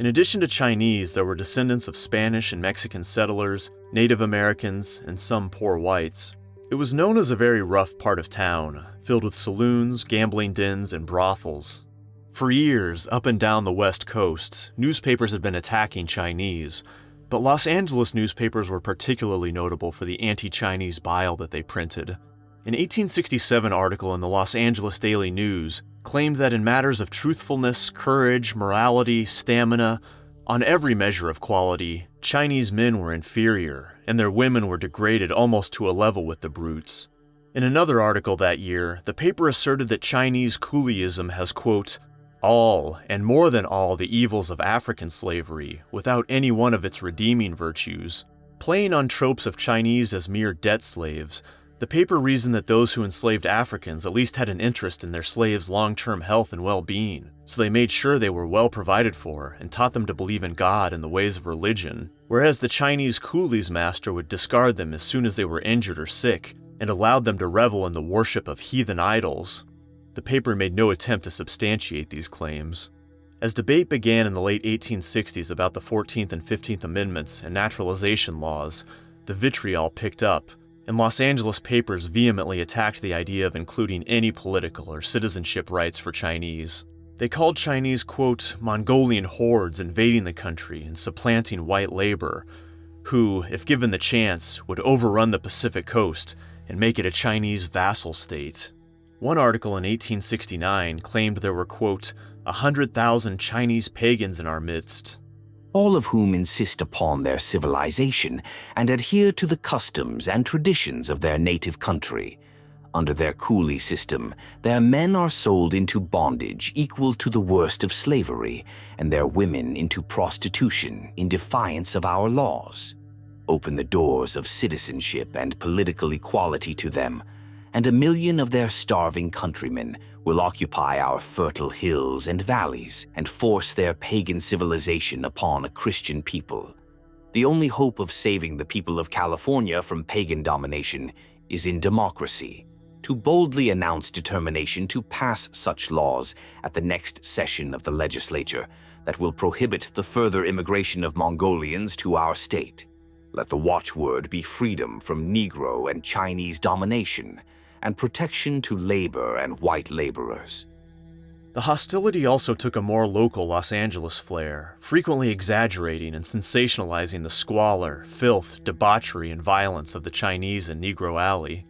In addition to Chinese, there were descendants of Spanish and Mexican settlers, Native Americans, and some poor whites. It was known as a very rough part of town, filled with saloons, gambling dens, and brothels. For years, up and down the West Coast, newspapers had been attacking Chinese, but Los Angeles newspapers were particularly notable for the anti-Chinese bile that they printed. An 1867 article in the Los Angeles Daily News claimed that in matters of truthfulness, courage, morality, stamina, on every measure of quality, Chinese men were inferior, and their women were degraded almost to a level with the brutes. In another article that year, the paper asserted that Chinese coolieism has, quote, all, and more than all, the evils of African slavery, without any one of its redeeming virtues. Playing on tropes of Chinese as mere debt slaves, the paper reasoned that those who enslaved Africans at least had an interest in their slaves' long-term health and well-being, so they made sure they were well provided for and taught them to believe in God and the ways of religion, whereas the Chinese coolies' master would discard them as soon as they were injured or sick, and allowed them to revel in the worship of heathen idols. The paper made no attempt to substantiate these claims. As debate began in the late 1860s about the 14th and 15th Amendments and naturalization laws, the vitriol picked up, and Los Angeles papers vehemently attacked the idea of including any political or citizenship rights for Chinese. They called Chinese, quote, Mongolian hordes invading the country and supplanting white labor, who, if given the chance, would overrun the Pacific coast and make it a Chinese vassal state. One article in 1869 claimed there were, quote, 100,000 Chinese pagans in our midst, all of whom insist upon their civilization and adhere to the customs and traditions of their native country. Under their coolie system, their men are sold into bondage equal to the worst of slavery, and their women into prostitution in defiance of our laws. Open the doors of citizenship and political equality to them, and 1 million of their starving countrymen will occupy our fertile hills and valleys and force their pagan civilization upon a Christian people. The only hope of saving the people of California from pagan domination is in democracy, to boldly announce determination to pass such laws at the next session of the legislature that will prohibit the further immigration of Mongolians to our state. Let the watchword be freedom from Negro and Chinese domination, and protection to labor and white laborers. The hostility also took a more local Los Angeles flair, frequently exaggerating and sensationalizing the squalor, filth, debauchery, and violence of the Chinese in Negro Alley.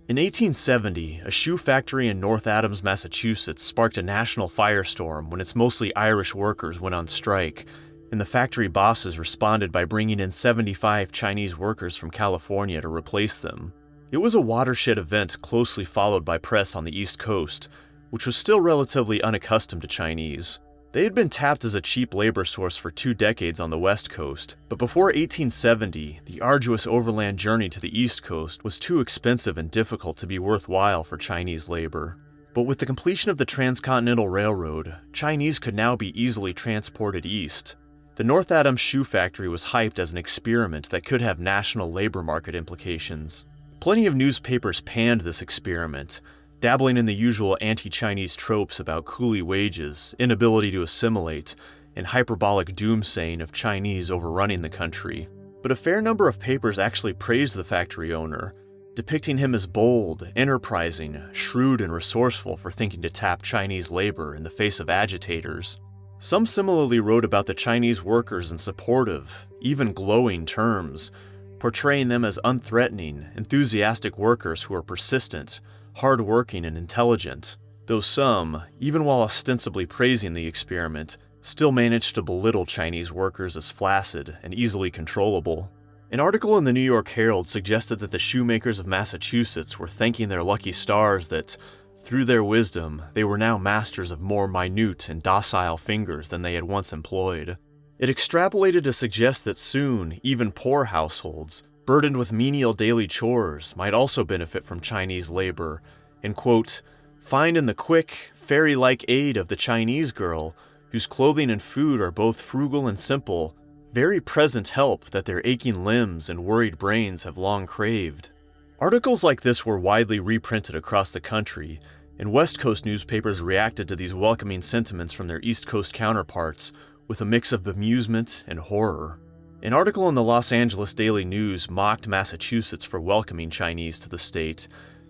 In 1870, a shoe factory in North Adams, Massachusetts sparked a national firestorm when its mostly Irish workers went on strike, and the factory bosses responded by bringing in 75 Chinese workers from California to replace them. It was a watershed event closely followed by press on the East Coast, which was still relatively unaccustomed to Chinese. They had been tapped as a cheap labor source for 2 decades on the West Coast, but before 1870, the arduous overland journey to the East Coast was too expensive and difficult to be worthwhile for Chinese labor. But with the completion of the Transcontinental Railroad, Chinese could now be easily transported east. The North Adams Shoe Factory was hyped as an experiment that could have national labor market implications. Plenty of newspapers panned this experiment, dabbling in the usual anti-Chinese tropes about coolie wages, inability to assimilate, and hyperbolic doomsaying of Chinese overrunning the country. But a fair number of papers actually praised the factory owner, depicting him as bold, enterprising, shrewd, and resourceful for thinking to tap Chinese labor in the face of agitators. Some similarly wrote about the Chinese workers in supportive, even glowing terms, portraying them as unthreatening, enthusiastic workers who are persistent, hard-working, and intelligent, though some, even while ostensibly praising the experiment, still managed to belittle Chinese workers as flaccid and easily controllable. An article in the New York Herald suggested that the shoemakers of Massachusetts were thanking their lucky stars that, through their wisdom, they were now masters of more minute and docile fingers than they had once employed. It extrapolated to suggest that soon, even poor households, burdened with menial daily chores, might also benefit from Chinese labor, and, quote, find in the quick, fairy-like aid of the Chinese girl, whose clothing and food are both frugal and simple, very present help that their aching limbs and worried brains have long craved. Articles like this were widely reprinted across the country, and West Coast newspapers reacted to these welcoming sentiments from their East Coast counterparts with a mix of bemusement and horror. An article in the Los Angeles Daily News mocked Massachusetts for welcoming Chinese to the state,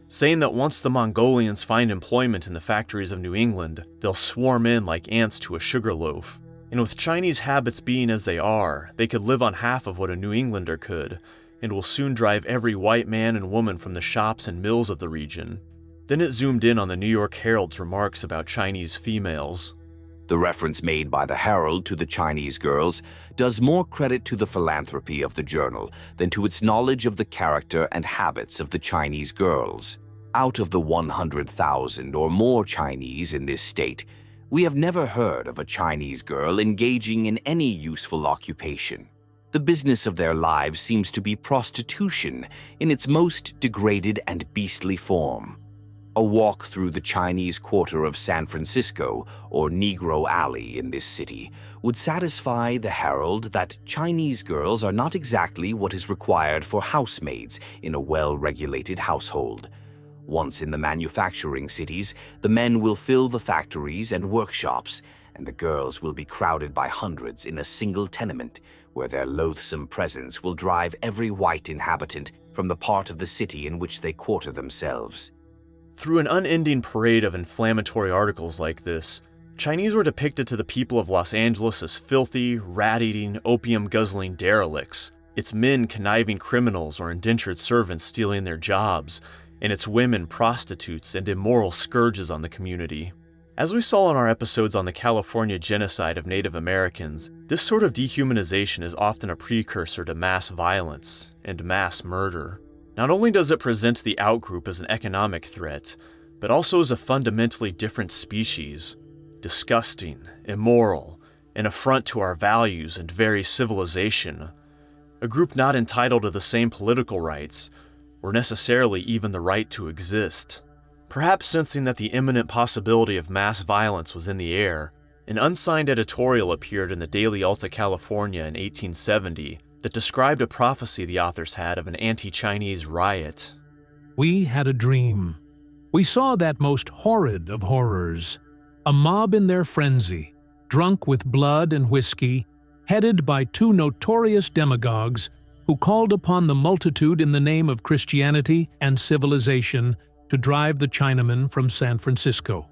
saying that once the Mongolians find employment in the factories of New England, they'll swarm in like ants to a sugar loaf. And with Chinese habits being as they are, they could live on half of what a New Englander could, and will soon drive every white man and woman from the shops and mills of the region. Then it zoomed in on the New York Herald's remarks about Chinese females. The reference made by the Herald to the Chinese girls does more credit to the philanthropy of the journal than to its knowledge of the character and habits of the Chinese girls. Out of the 100,000 or more Chinese in this state, we have never heard of a Chinese girl engaging in any useful occupation. The business of their lives seems to be prostitution in its most degraded and beastly form. A walk through the Chinese quarter of San Francisco, or Negro Alley in this city, would satisfy the Herald that Chinese girls are not exactly what is required for housemaids in a well-regulated household. Once in the manufacturing cities, the men will fill the factories and workshops, and the girls will be crowded by hundreds in a single tenement, where their loathsome presence will drive every white inhabitant from the part of the city in which they quarter themselves. Through an unending parade of inflammatory articles like this, Chinese were depicted to the people of Los Angeles as filthy, rat-eating, opium-guzzling derelicts, its men conniving criminals or indentured servants stealing their jobs, and its women prostitutes and immoral scourges on the community. As we saw in our episodes on the California genocide of Native Americans, this sort of dehumanization is often a precursor to mass violence and mass murder. Not only does it present the outgroup as an economic threat, but also as a fundamentally different species, disgusting, immoral, an affront to our values and very civilization, a group not entitled to the same political rights, or necessarily even the right to exist. Perhaps sensing that the imminent possibility of mass violence was in the air, an unsigned editorial appeared in the Daily Alta California in 1870 that described a prophecy the authors had of an anti-Chinese riot. We had a dream. We saw that most horrid of horrors, a mob in their frenzy, drunk with blood and whiskey, headed by two notorious demagogues who called upon the multitude in the name of Christianity and civilization to drive the Chinamen from San Francisco.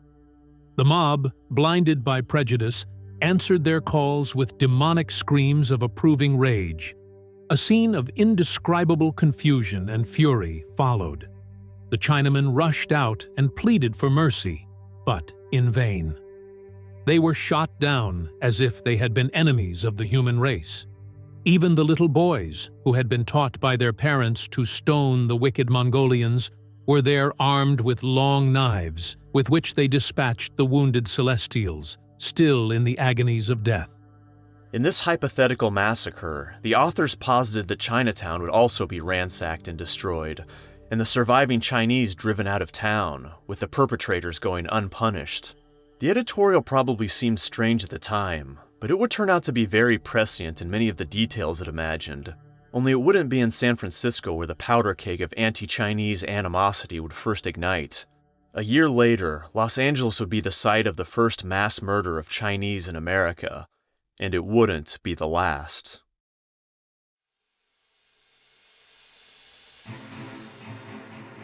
The mob, blinded by prejudice, answered their calls with demonic screams of approving rage. A scene of indescribable confusion and fury followed. The Chinamen rushed out and pleaded for mercy, but in vain. They were shot down as if they had been enemies of the human race. Even the little boys, who had been taught by their parents to stone the wicked Mongolians, were there armed with long knives, with which they dispatched the wounded Celestials, still in the agonies of death. In this hypothetical massacre, the authors posited that Chinatown would also be ransacked and destroyed, and the surviving Chinese driven out of town, with the perpetrators going unpunished. The editorial probably seemed strange at the time, but it would turn out to be very prescient in many of the details it imagined. Only it wouldn't be in San Francisco where the powder keg of anti-Chinese animosity would first ignite. A year later, Los Angeles would be the site of the first mass murder of Chinese in America, and it wouldn't be the last.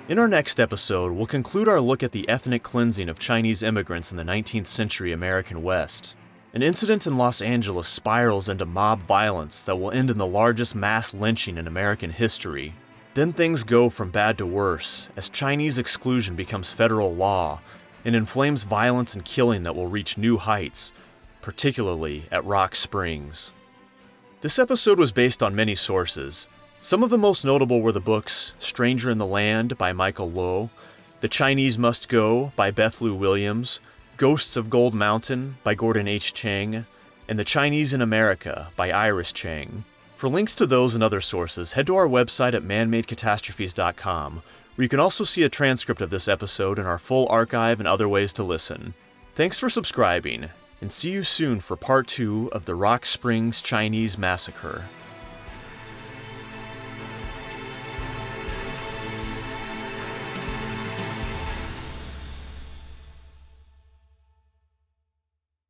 In our next episode, we'll conclude our look at the ethnic cleansing of Chinese immigrants in the 19th century American West. An incident in Los Angeles spirals into mob violence that will end in the largest mass lynching in American history. Then things go from bad to worse as Chinese exclusion becomes federal law and inflames violence and killing that will reach new heights, particularly at Rock Springs. This episode was based on many sources. Some of the most notable were the books Stranger in the Land by Michael Lowe, The Chinese Must Go by Beth Lou Williams, Ghosts of Gold Mountain by Gordon H. Chang, and The Chinese in America by Iris Chang. For links to those and other sources, head to our website at manmadecatastrophes.com, where you can also see a transcript of this episode and our full archive and other ways to listen. Thanks for subscribing, and see you soon for part 2 of the Rock Springs Chinese Massacre.